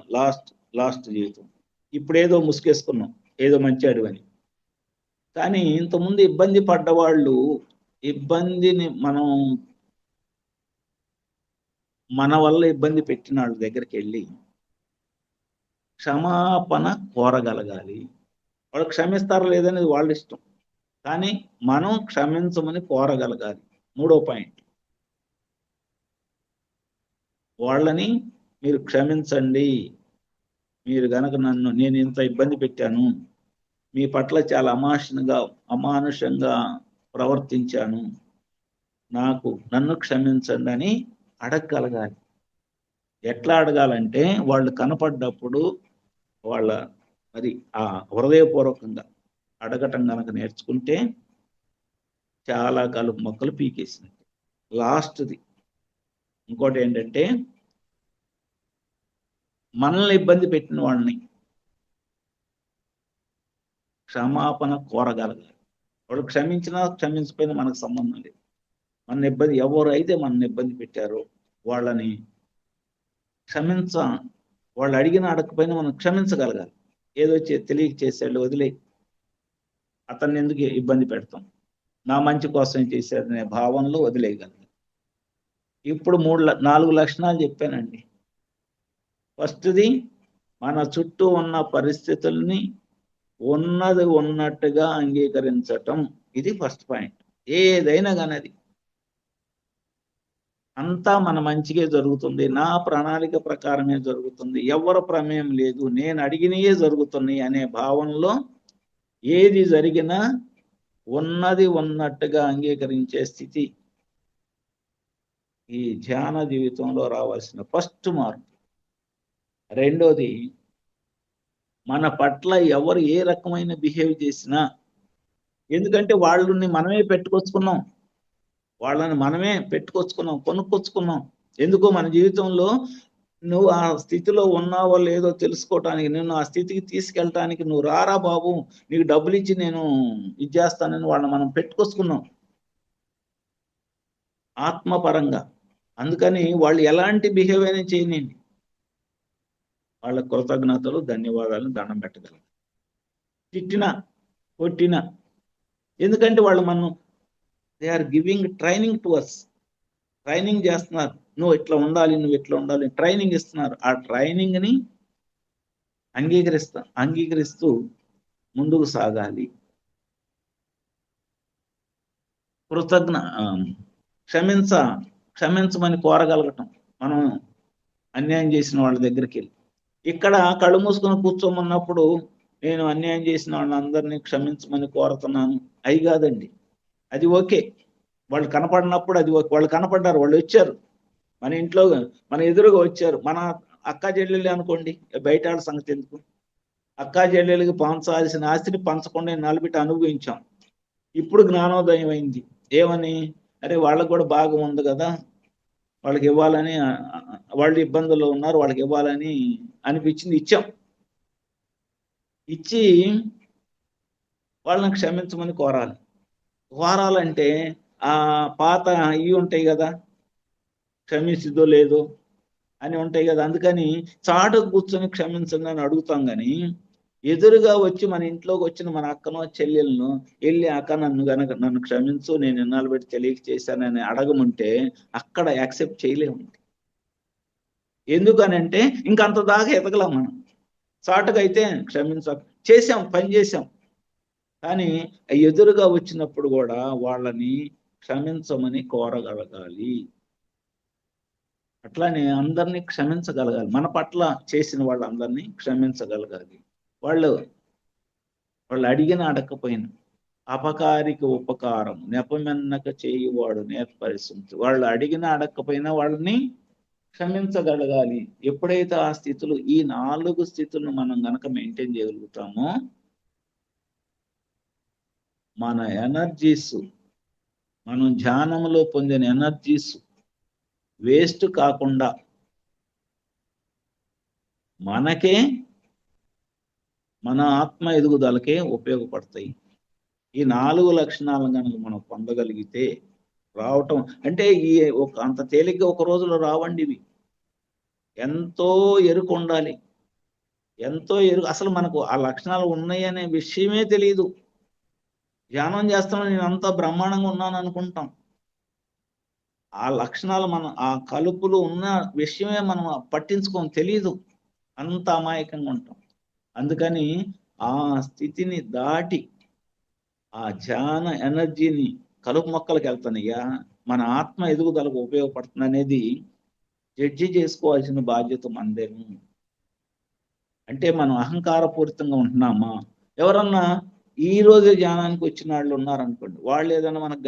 లాస్ట్ జీవితం. ఇప్పుడేదో ముసుగేసుకున్నాం, ఏదో మంచాడు అని. కానీ ఇంతకుముందు ఇబ్బంది పడ్డవాళ్ళు, ఇబ్బందిని మన వల్ల ఇబ్బంది పెట్టిన వాళ్ళ దగ్గరికి వెళ్ళి క్షమాపణ కోరగలగాలి. వాళ్ళు క్షమిస్తారో లేదనేది వాళ్ళ ఇష్టం, కానీ మనం క్షమించమని కోరగలగాలి. మూడో పాయింట్. వాళ్ళని మీరు క్షమించండి, మీరు గనక నేను ఇంత ఇబ్బంది పెట్టాను, మీ పట్ల చాలా అమానుషంగా ప్రవర్తించాను, నన్ను క్షమించండి అని అడగగలగాలి. ఎట్లా అడగాలంటే వాళ్ళు కనపడ్డప్పుడు అది ఆ హృదయపూర్వకంగా అడగటం కనుక నేర్చుకుంటే చాలా కలుపు మొక్కలు పీకేసింది. లాస్ట్ది ఇంకోటి ఏంటంటే, మనల్ని ఇబ్బంది పెట్టిన వాళ్ళని క్షమాపణ కోరగలగాలి. వాళ్ళు క్షమించినా క్షమించకపోయినా మనకు సంబంధం లేదు. ఎవరైతే మనల్ని ఇబ్బంది పెట్టారో వాళ్ళని వాళ్ళు అడిగిన అడగకపోయినా మనం క్షమించగలగాలి. ఏదో తెలియక చేశాడు, వదిలే, అతన్ని ఎందుకు ఇబ్బంది పెడతాం, నా మంచి కోసం చేశాడనే భావనలో వదిలేయగలగాలి. ఇప్పుడు 4 లక్షణాలు చెప్పానండి. ఫస్ట్ది, మన చుట్టూ ఉన్న పరిస్థితుల్ని ఉన్నది ఉన్నట్టుగా అంగీకరించటం. ఇది ఫస్ట్ పాయింట్. ఏదైనా కానీ అది అంతా మన మంచిగా జరుగుతుంది, నా ప్రణాళిక ప్రకారమే జరుగుతుంది, ఎవరి ప్రమేయం లేదు, నేను అడిగినయే జరుగుతున్నాయి అనే భావనలో ఏది జరిగినా ఉన్నది ఉన్నట్టుగా అంగీకరించే స్థితి ఈ ధ్యాన జీవితంలో రావాల్సిన ఫస్ట్ మార్పు. రెండోది, మన పట్ల ఎవరు ఏ రకమైన బిహేవ్ చేసినా, ఎందుకంటే వాళ్ళని మనమే కొనుక్కొచ్చుకున్నాం. ఎందుకో మన జీవితంలో నువ్వు ఆ స్థితిలో ఉన్నావో లేదో తెలుసుకోవటానికి, నేను ఆ స్థితికి తీసుకెళ్ళటానికి నువ్వు రారా బాబు, నీకు డబ్బులు ఇచ్చి నేను ఇది చేస్తానని వాళ్ళని మనం పెట్టుకొచ్చుకున్నాం ఆత్మపరంగా. అందుకని వాళ్ళు ఎలాంటి బిహేవ్ అయినా చేయనండి, వాళ్ళ కృతజ్ఞతలు, ధన్యవాదాలు, దండం పెట్టగలరు. తిట్టినా కొట్టినా, ఎందుకంటే వాళ్ళు they are giving training to us. Training చేస్తున్నారు, నువ్వు ఇట్లా ఉండాలి, ట్రైనింగ్ ఇస్తున్నారు. ఆ ట్రైనింగ్ని అంగీకరిస్తూ ముందుకు సాగాలి. క్షమించమని కోరగలగటం, మనం అన్యాయం చేసిన వాళ్ళ దగ్గరికి వెళ్ళి. ఇక్కడ కళ్ళు మూసుకొని కూర్చోమన్నప్పుడు నేను అన్యాయం చేసిన వాళ్ళందరినీ క్షమించమని కోరుతున్నాను అయి కాదండి. అది ఓకే, వాళ్ళు కనపడినప్పుడు అది ఓకే. వాళ్ళు కనపడ్డారు, వాళ్ళు వచ్చారు మన ఇంట్లో, మన ఎదురుగా వచ్చారు. మన అక్కా చెల్లెలు అనుకోండి, బయట వాళ్ళ సంగతి ఎందుకు, అక్కా చెల్లెలకి పంచాల్సిన ఆస్తిని పంచకుండా నలుబిట అనుభవించాం. ఇప్పుడు జ్ఞానోదయం అయింది. ఏమని, అరే వాళ్ళకు కూడా బాగా ఉంది కదా, వాళ్ళకి ఇవ్వాలని, వాళ్ళు ఇబ్బందుల్లో ఉన్నారు, వాళ్ళకి ఇవ్వాలని అనిపించింది, ఇచ్చాం. ఇచ్చి వాళ్ళని క్షమించమని కోరాలంటే ఆ పాత ఇవి ఉంటాయి కదా, క్షమించిదో లేదో అని ఉంటాయి కదా. అందుకని చాటు కూర్చొని క్షమించండి అని అడుగుతాం. కానీ ఎదురుగా వచ్చి మన ఇంట్లోకి వచ్చిన మన అక్కనో చెల్లెలను వెళ్ళి, అక్క నన్ను క్షమించు, నేను ఇన్నాళ్ళు పెట్టి తెలియక చేశానని అడగమంటే అక్కడ యాక్సెప్ట్ చేయలేము. ఎందుకనంటే ఇంకంత దాకా ఎదగలేం మనం. చాటుగా అయితే పని చేసాం, కానీ ఎదురుగా వచ్చినప్పుడు కూడా వాళ్ళని క్షమించమని కోరగలగాలి. అట్లానే అందరినీ క్షమించగలగాలి, మన పట్ల చేసిన వాళ్ళందరినీ క్షమించగలగాలి. వాళ్ళు అడిగిన అడగకపోయినా, అపకారికి ఉపకారం నెపమెన్నక చేయువాడు నేర్పరిస్తుంది. వాళ్ళు అడిగిన అడగకపోయినా వాళ్ళని క్షమించగలగాలి. ఎప్పుడైతే ఆ స్థితులు, ఈ 4 స్థితులను మనం గనక మెయింటైన్ చేయగలుగుతామో, మన ఎనర్జీస్, మనం ధ్యానంలో పొందిన ఎనర్జీస్ వేస్ట్ కాకుండా మనకే, మన ఆత్మ ఎదుగుదలకే ఉపయోగపడతాయి. ఈ 4 లక్షణాలను కనుక మనం పొందగలిగితే రావటం అంటే ఈ అంత తేలిగ్గా ఒక రోజులో రావండి ఇవి. ఎంతో ఎరుక ఉండాలి. ఎంతో ఎరుక. అసలు మనకు ఆ లక్షణాలు ఉన్నాయి అనే విషయమే తెలియదు. ధ్యానం చేస్తాను, నేను అంతా బ్రహ్మాండంగా ఉన్నాను అనుకుంటాం. ఆ లక్షణాలు ఆ కలుపులు ఉన్న విషయమే మనం పట్టించుకోం, తెలియదు. అంత అమాయకంగా ఉంటాం. అందుకని ఆ స్థితిని దాటి ఆ ధ్యాన ఎనర్జీని కలుపు మొక్కలకు వెళ్తానయ్యా, మన ఆత్మ ఎదుగుదలకు ఉపయోగపడుతుంది అనేది జడ్జి చేసుకోవాల్సిన బాధ్యత మనదేను. అంటే మనం అహంకారపూరితంగా ఉంటున్నామా? ఎవరన్నా ఈ రోజే ధ్యానానికి వచ్చిన వాళ్ళు ఉన్నారనుకోండి, వాళ్ళు ఏదైనా మనకు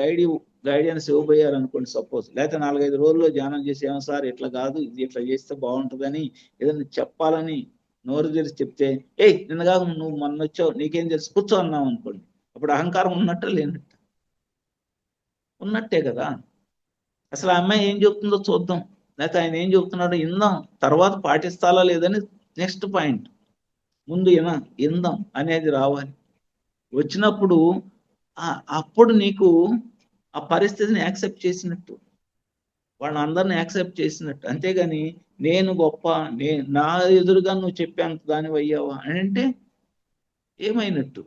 గైడెన్స్ ఇవ్వబోయారు అనుకోండి, సపోజ్, లేకపోతే 4-5 రోజుల్లో ధ్యానం చేసి, ఏమో సార్ ఇట్లా కాదు, ఇది ఇట్లా చేస్తే బాగుంటుందని ఏదైనా చెప్పాలని నోరు తెరిచి చెప్తే, ఏయ్ నిన్నగా నువ్వు మొన్న వచ్చావు, నీకేం తెలుసు, కూర్చో అన్నావు అనుకోండి, అప్పుడు అహంకారం ఉన్నట్టు లేనట్టు? ఉన్నట్టే కదా. అసలు ఆ అమ్మాయి ఏం చెప్తుందో చూద్దాం, లేకపోతే ఆయన ఏం చెప్తున్నాడో ఇందాం, తర్వాత పాటిస్తాలా లేదని నెక్స్ట్ పాయింట్. ముందు ఇందాం అనేది రావాలి. వచ్చినప్పుడు అప్పుడు నీకు ఆ పరిస్థితిని యాక్సెప్ట్ చేసినట్టు, వాళ్ళని అందరిని యాక్సెప్ట్ చేసినట్టు. అంతేగాని నేను గొప్ప, నా ఎదురుగా నువ్వు చెప్పేంత దానివి అయ్యావా అని అంటే ఏమైనట్టు?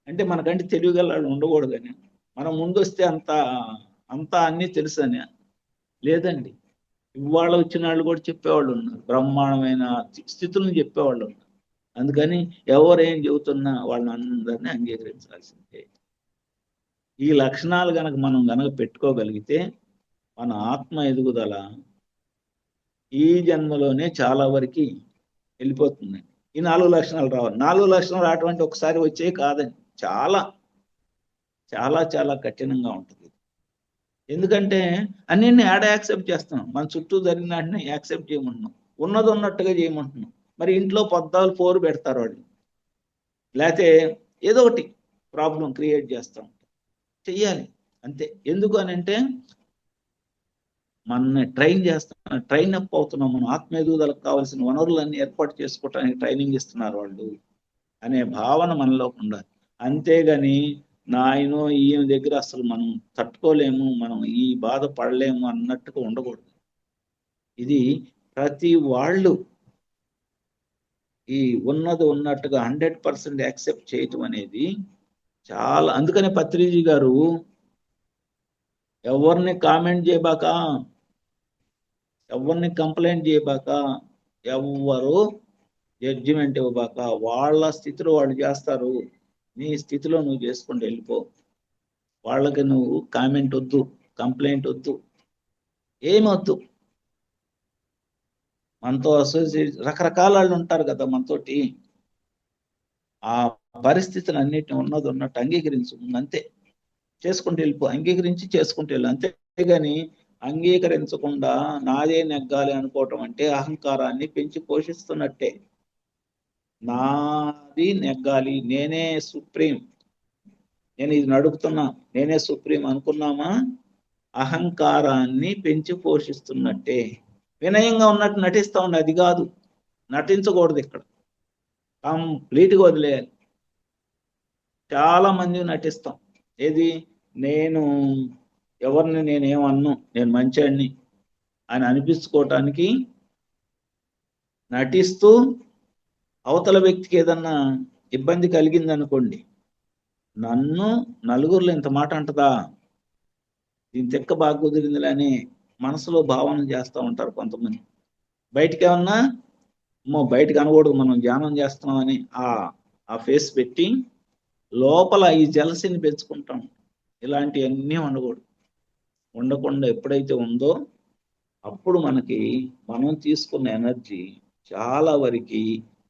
అంటే మనకంటే తెలివిగల వాళ్ళు ఉండకూడదని, మనం ముందు వస్తే అంతా అన్నీ తెలుసని లేదండి. ఇవాళ వచ్చిన వాళ్ళు కూడా చెప్పేవాళ్ళు ఉన్నారు, బ్రహ్మాండమైన స్థితులను చెప్పేవాళ్ళు ఉన్నారు. అందుకని ఎవరేం చెబుతున్నా వాళ్ళని అందరినీ అంగీకరించాల్సిందే. ఈ లక్షణాలు మనం గనక పెట్టుకోగలిగితే మన ఆత్మ ఎదుగుదల ఈ జన్మలోనే చాలా వరకు వెళ్ళిపోతుందండి. ఈ 4 లక్షణాలు రావాలి. 4 లక్షణాలు అటువంటి ఒకసారి వచ్చే కాదండి, చాలా చాలా చాలా కఠినంగా ఉంటుంది. ఎందుకంటే అన్నింటినీ యాక్సెప్ట్ చేస్తున్నాం, మన చుట్టూ జరిగిన వాటిని యాక్సెప్ట్ చేయమంటున్నాం, ఉన్నది ఉన్నట్టుగా చేయమంటున్నాం. మరి ఇంట్లో పొద్దాలు పోరు పెడతారు వాళ్ళు, లేకపోతే ఏదో ఒకటి ప్రాబ్లం క్రియేట్ చేస్తాం. చెయ్యాలి అంతే. ఎందుకు అని అంటే మనల్ని ట్రైన్ అప్ అవుతున్నాం. మనం ఆత్మ ఎదుగుదలకు కావాల్సిన వనరులన్నీ ఏర్పాటు చేసుకోవటానికి ట్రైనింగ్ ఇస్తున్నారు వాళ్ళు అనే భావన మనలోకి ఉండాలి. అంతేగాని నాయనో ఈయన దగ్గర అసలు మనం తట్టుకోలేము, మనం ఈ బాధ పడలేము అన్నట్టుగా ఉండకూడదు. ఇది ప్రతి వాళ్ళు ఈ ఉన్నది ఉన్నట్టుగా 100% యాక్సెప్ట్ చేయటం అనేది చాలా. అందుకనే పత్రిజీ గారు ఎవరిని కామెంట్ చేయబాక, ఎవరిని కంప్లైంట్ చేయబాక, ఎవరు జడ్జిమెంట్ ఇవ్వబాక, వాళ్ళ స్థితిలో వాళ్ళు చేస్తారు, నీ స్థితిలో నువ్వు చేసుకుంటూ వెళ్ళిపో. వాళ్ళకి నువ్వు కామెంట్ వద్దు, కంప్లైంట్ వద్దు, ఏమొద్దు. మనతో అసోసియేట్ రకరకాల వాళ్ళు ఉంటారు కదా మనతోటి. ఆ పరిస్థితులు అన్నిటిని ఉన్నది ఉన్నట్టు అంగీకరించు, అంతే. చేసుకుంటూ వెళ్ళిపో, అంగీకరించి చేసుకుంటూ వెళ్ళు. అంతేగాని అంగీకరించకుండా నాదే నెగ్గాలి అనుకోవటం అంటే అహంకారాన్ని పెంచి పోషిస్తున్నట్టే. నాది నెగ్గాలి, నేనే సుప్రీం, నేను ఇది నడుపుతున్నా, నేనే సుప్రీం అనుకున్నామా, అహంకారాన్ని పెంచి పోషిస్తున్నట్టే. వినయంగా ఉన్నట్టు నటిస్తా ఉండే, అది కాదు, నటించకూడదు ఇక్కడ, కంప్లీట్గా వదిలేయాలి. చాలా మంది నటిస్తాం. ఏది, నేను ఎవరిని నేనేమన్ను, నేను మంచాడిని అని అనిపించుకోవటానికి నటిస్తూ, అవతల వ్యక్తికి ఏదన్నా ఇబ్బంది కలిగింది అనుకోండి, నన్ను నలుగురిలో ఇంత మాట అంటదా, దీని తెక్క బాగా కుదిరిందిలే అని మనసులో భావన చేస్తూ ఉంటారు కొంతమంది. బయటికి ఏమన్నా బయటకు అనకూడదు, మనం ధ్యానం చేస్తున్నామని ఆ ఫేస్ పెట్టి లోపల ఈ జలసిని పెంచుకుంటాం. ఇలాంటివన్నీ ఉండకూడదు. ఉండకుండా ఎప్పుడైతే ఉందో అప్పుడు మనం తీసుకున్న ఎనర్జీ చాలా వరకు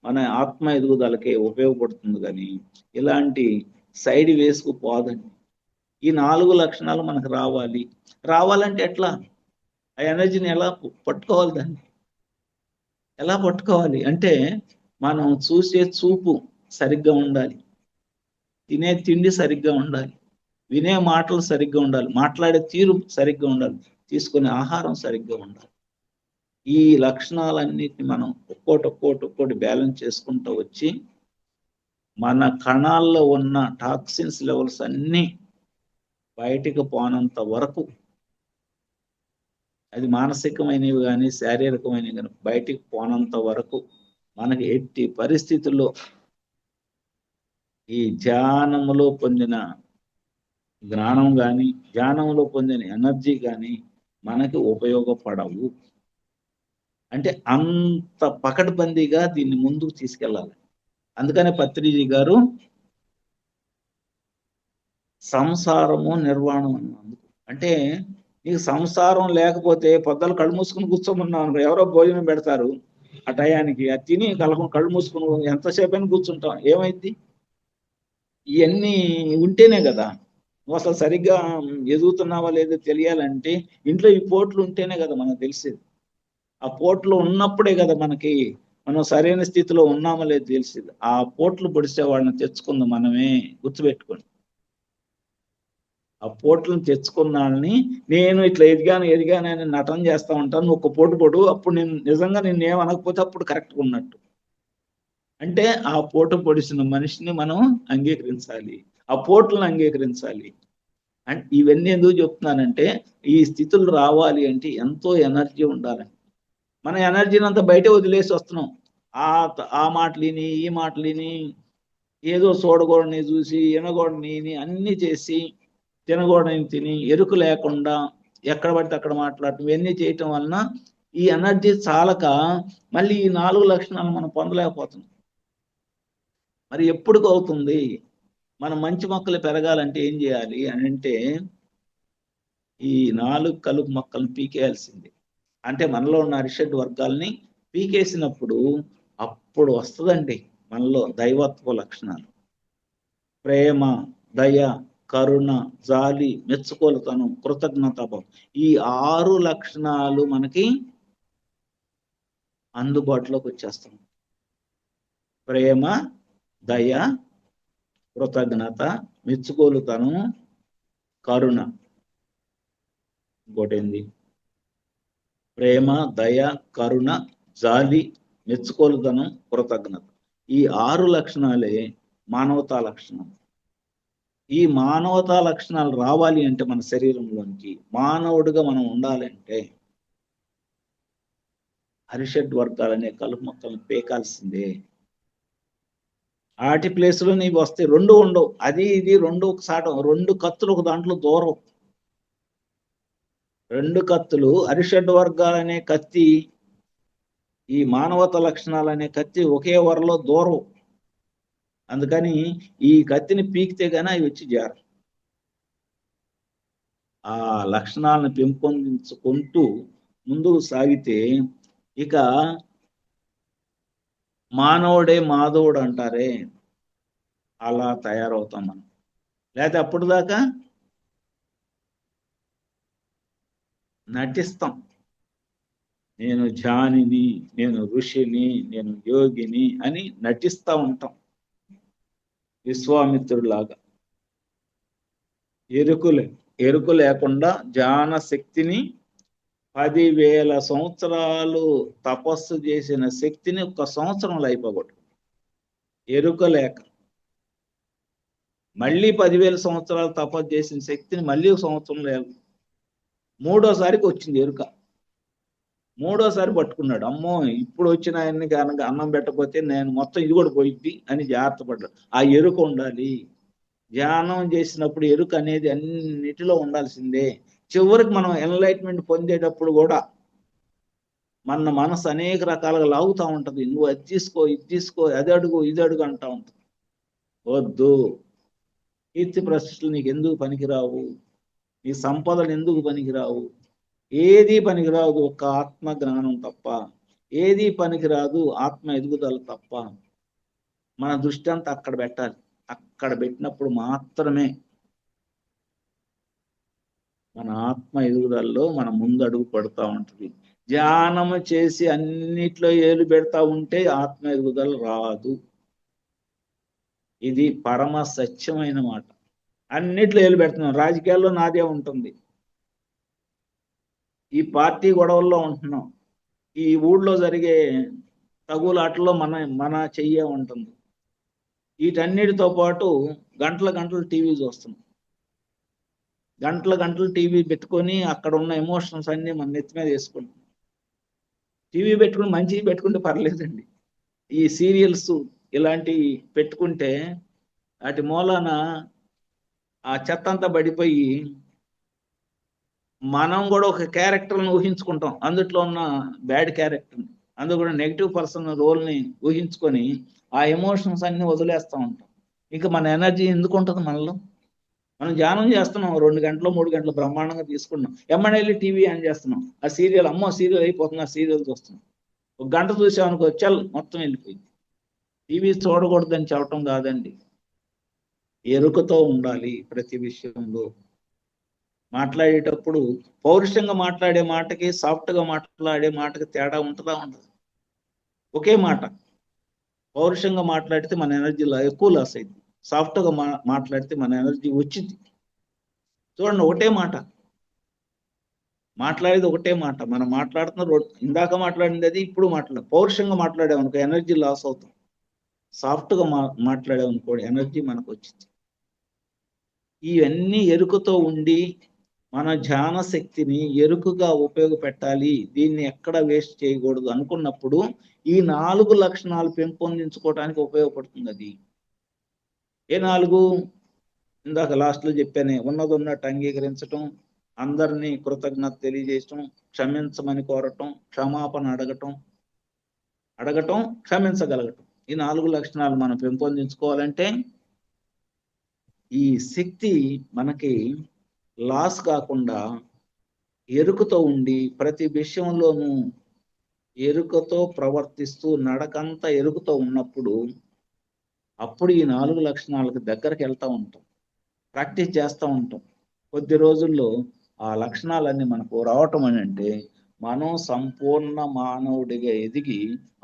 మన ఆత్మ ఎదుగుదలకే ఉపయోగపడుతుంది. కానీ ఇలాంటి సైడ్ వేసుకు పోదండి. ఈ 4 లక్షణాలు మనకు రావాలంటే ఎట్లా ఆ ఎనర్జీని ఎలా పట్టుకోవాలి, దాన్ని ఎలా పట్టుకోవాలి అంటే మనం చూసే చూపు సరిగ్గా ఉండాలి, తినే తిండి సరిగ్గా ఉండాలి, వినే మాటలు సరిగ్గా ఉండాలి, మాట్లాడే తీరు సరిగ్గా ఉండాలి, తీసుకునే ఆహారం సరిగ్గా ఉండాలి. ఈ లక్షణాలన్నిటిని మనం ఒక్కోటి బ్యాలెన్స్ చేసుకుంటూ వచ్చి మన కణాల్లో ఉన్న టాక్సిన్స్ లెవెల్స్ అన్నీ బయటికి పోనంత వరకు, అది మానసికమైనవి కానీ శారీరకమైనవి కానీ బయటికి పోనంత వరకు మనకి ఎట్టి పరిస్థితుల్లో ఈ ధ్యానములో పొందిన జ్ఞానం కానీ ధ్యానంలో పొందిన ఎనర్జీ కానీ మనకి ఉపయోగపడవు. అంటే అంత పకడ్బందీగా దీన్ని ముందుకు తీసుకెళ్ళాలి. అందుకనే పత్రిజీ గారు సంసారము నిర్వాణం అన్నందుకు. అంటే నీకు సంసారం లేకపోతే పొద్దులు కళ్ళు మూసుకుని కూర్చోమన్నాను, ఎవరో భోజనం పెడతారు ఆ టయానికి, అది తిని కళ్ళు మూసుకుని ఎంతసేపు అయినా కూర్చుంటాం, ఏమైంది? ఇవన్నీ ఉంటేనే కదా నువ్వు అసలు సరిగ్గా ఎదుగుతున్నావా లేదో తెలియాలంటే ఇంట్లో ఈ పోట్లు ఉంటేనే కదా మనకు తెలిసేది. ఆ పోట్లు ఉన్నప్పుడే కదా మనం సరైన స్థితిలో ఉన్నామో లేదో తెలిసేది. ఆ పోట్లు పొడిసే వాళ్ళని తెచ్చుకుంది మనమే, గుర్తుపెట్టుకోండి. ఆ పోట్లను తెచ్చుకున్న వాళ్ళని, నేను ఇట్లా ఎదిగాను అని నటన చేస్తా ఉంటాను, ఒక పోటు పొడు, అప్పుడు నేను నిజంగా నేను ఏమనకపోతే అప్పుడు కరెక్ట్గా ఉన్నట్టు. అంటే ఆ పోటు పొడిసిన మనిషిని మనం అంగీకరించాలి, ఆ పోట్లను అంగీకరించాలి. అండ్ ఇవన్నీ ఎందుకు చెప్తున్నానంటే ఈ స్థితులు రావాలి అంటే ఎంతో ఎనర్జీ ఉండాలి. మన ఎనర్జీని అంతా బయటే వదిలేసి వస్తున్నాం. ఆ మాటలిని ఈ మాటలిని, ఏదో చూడకూడని చూసి వినకూడని అన్ని చేసి, తినకూడని తిని, ఎరుకు లేకుండా ఎక్కడ పడితే అక్కడ మాట్లాడటం, ఇవన్నీ చేయటం వలన ఈ ఎనర్జీ చాలక మళ్ళీ ఈ 4 లక్షణాలు మనం పొందలేకపోతున్నాం. మరి ఎప్పుడు అవుతుంది? మనం మంచి మొక్కలు పెరగాలంటే ఏం చేయాలి అని అంటే ఈ 4 కలుపు మొక్కలను పీకేయాల్సింది. అంటే మనలో ఉన్న అరిషడ్ వర్గాల్ని పీకేసినప్పుడు అప్పుడు వస్తుందండి మనలో దైవత్వ లక్షణాలు. ప్రేమ, దయ, కరుణ, జాలి, మెచ్చుకోలుతనం, కృతజ్ఞతాభావం, ఈ 6 లక్షణాలు మనకి అందుబాటులోకి వచ్చేస్తాం. ప్రేమ, దయ, కృతజ్ఞత, మెచ్చుకోలుతనం, కరుణ. ఇంకోటేంది? ప్రేమ, దయ, కరుణ, జాలి, మెచ్చుకోలుతనం, కృతజ్ఞత. ఈ 6 లక్షణాలే మానవతా లక్షణాలు. ఈ మానవతా లక్షణాలు రావాలి అంటే మన శరీరంలోనికి, మానవుడిగా మనం ఉండాలంటే అరిషడ్ వర్గాలనే కలుపు మొక్కలను పేకాల్సిందే. ఆటి ప్లేస్లో నీవు వస్తే 2 ఉండవు, అది ఇది 2 ఒకసాటం, 2 కత్తులు ఒక దాంట్లో దూరం. 2 కత్తులు, అరిషడ్ వర్గాలనే కత్తి, ఈ మానవత లక్షణాలనే కత్తి ఒకే వరలో దూరం. అందుకని ఈ కత్తిని పీకితే గానీ అవి వచ్చి జారు. ఆ లక్షణాలను పెంపొందించుకుంటూ ముందుకు సాగితే ఇక మానవుడే మాధవుడు అంటారే, అలా తయారవుతాం మనం. లేకపోతే అప్పుడు దాకా నటిస్తాం. నేను ధ్యానిని, నేను ఋషిని, నేను యోగిని అని నటిస్తూ ఉంటాం. విశ్వామిత్రులాగా ఎరుకు లేకుండా ధ్యాన శక్తిని 10,000 సంవత్సరాలు తపస్సు చేసిన శక్తిని 1 సంవత్సరంలో అయిపోగొట్టు. ఎరుక లేక మళ్ళీ 10,000 సంవత్సరాలు తపస్సు చేసిన శక్తిని మళ్ళీ 1 సంవత్సరంలో, మూడోసారికి వచ్చింది ఎరుక. మూడోసారి పట్టుకున్నాడు. అమ్మో ఇప్పుడు వచ్చిన ఆయన్ని కనుక అన్నం పెట్టకపోతే నేను మొత్తం ఇది కూడా పోయిద్ది అని జాగ్రత్త పడ్డాడు. ఆ ఎరుక ఉండాలి. ధ్యానం చేసినప్పుడు ఎరుక అనేది అన్నిటిలో ఉండాల్సిందే. చివరికి మనం ఎన్లైట్మెంట్ పొందేటప్పుడు కూడా మన మనసు అనేక రకాలుగా లాగుతూ ఉంటది. నువ్వు అది తీసుకో, ఇది తీసుకో, అది అడుగు, ఇది అడుగు అంటా ఉంటుంది. వద్దు, కీర్తి ప్రతిష్టలు నీకు ఎందుకు పనికిరావు, నీ సంపదలు ఎందుకు పనికిరావు, ఏది పనికిరాదు ఒక ఆత్మ జ్ఞానం తప్ప, ఏది పనికిరాదు ఆత్మ ఎదుగుదల తప్ప. మన దృష్టి అంతా అక్కడ పెట్టాలి. అక్కడ పెట్టినప్పుడు మాత్రమే మన ఆత్మ ఎదుగుదలలో మన ముందు అడుగు పడుతూ ఉంటుంది. ధ్యానము చేసి అన్నిట్లో ఏలు పెడతా ఉంటే ఆత్మ ఎదుగుదల రాదు. ఇది పరమ సత్యమైన మాట. అన్నిట్లో ఏలు పెడుతున్నాం. రాజకీయాల్లో నాదే ఉంటుంది, ఈ పార్టీ గొడవల్లో ఉంటున్నాం, ఈ ఊళ్ళో జరిగే తగులాటలో మన చెయ్యే ఉంటుంది. వీటన్నిటితో పాటు గంటల గంటలు టీవీ చూస్తున్నాం. గంటల గంటలు టీవీ పెట్టుకొని అక్కడ ఉన్న ఎమోషన్స్ అన్ని మన నెత్తి మీద వేసుకుంటాం. టీవీ పెట్టుకుని మంచివి పెట్టుకుంటే పర్లేదండి, ఈ సీరియల్స్ ఇలాంటివి పెట్టుకుంటే వాటి మూలాన ఆ చెత్త అంతా పడిపోయి మనం కూడా ఒక క్యారెక్టర్ని ఊహించుకుంటాం, అందుట్లో ఉన్న బ్యాడ్ క్యారెక్టర్ని, అందులో కూడా నెగిటివ్ పర్సన్ రోల్ని ఊహించుకొని ఆ ఎమోషన్స్ అన్ని వదిలేస్తూ ఉంటాం. ఇంకా మన ఎనర్జీ ఎందుకు ఉంటుంది మనలో? మనం ధ్యానం చేస్తున్నాం 2 గంటలు 3 గంటలు బ్రహ్మాండంగా తీసుకున్నాం, ఎమ్మడెళ్ళి టీవీ ఆన్ చేస్తున్నాం, ఆ సీరియల్ అమ్మో సీరియల్ అయిపోతుంది, ఆ సీరియల్ చూస్తున్నాం. 1 గంట చూసామనుకో చల్ మొత్తం వెళ్ళిపోయింది. టీవీ చూడకూడదని చెప్పటం కాదండి, ఎరుకతో ఉండాలి ప్రతి విషయంలో. మాట్లాడేటప్పుడు పౌరుషంగా మాట్లాడే మాటకి సాఫ్ట్గా మాట్లాడే మాటకి తేడా ఉంటుందా? ఉండదు. ఒకే మాట పౌరుషంగా మాట్లాడితే మన ఎనర్జీ ఎక్కువ లాస్ అయింది, సాఫ్ట్గా మాట్లాడితే మన ఎనర్జీ వచ్చింది. చూడండి, ఒకటే మాట మాట్లాడేది, ఒకటే మాట మనం మాట్లాడుతున్న ఇందాక మాట్లాడింది అది, ఇప్పుడు పౌరుషంగా మాట్లాడామనుకో ఎనర్జీ లాస్ అవుతాం, సాఫ్ట్గా మాట్లాడామనుకో ఎనర్జీ మనకు వచ్చింది. ఇవన్నీ ఎరుకతో ఉండి మన ధ్యాన శక్తిని ఎరుకుగా ఉపయోగపెట్టాలి, దీన్ని ఎక్కడ వేస్ట్ చేయకూడదు అనుకున్నప్పుడు ఈ 4 లక్షణాలు పెంపొందించుకోవడానికి ఉపయోగపడుతుంది. అది ఏ 4? ఇందాక లాస్ట్లో చెప్పానే, ఉన్నదన్నట్టు అంగీకరించటం, అందరినీ కృతజ్ఞత తెలియజేయటం, క్షమించమని కోరటం, క్షమాపణ అడగటం, క్షమించగలగటం. ఈ 4 లక్షణాలు మనం పెంపొందించుకోవాలంటే ఈ శక్తి మనకి లాస్ కాకుండా ఎరుకతో ఉండి ప్రతి విషయంలోనూ ఎరుకతో ప్రవర్తిస్తూ నడకంతా ఎరుకతో ఉన్నప్పుడు అప్పుడు ఈ 4 లక్షణాలకు దగ్గరికి వెళ్తూ ఉంటాం, ప్రాక్టీస్ చేస్తూ ఉంటాం. కొద్ది రోజుల్లో ఆ లక్షణాలన్నీ మనకు రావటం అని అంటే మనం సంపూర్ణ మానవుడిగా ఎదిగి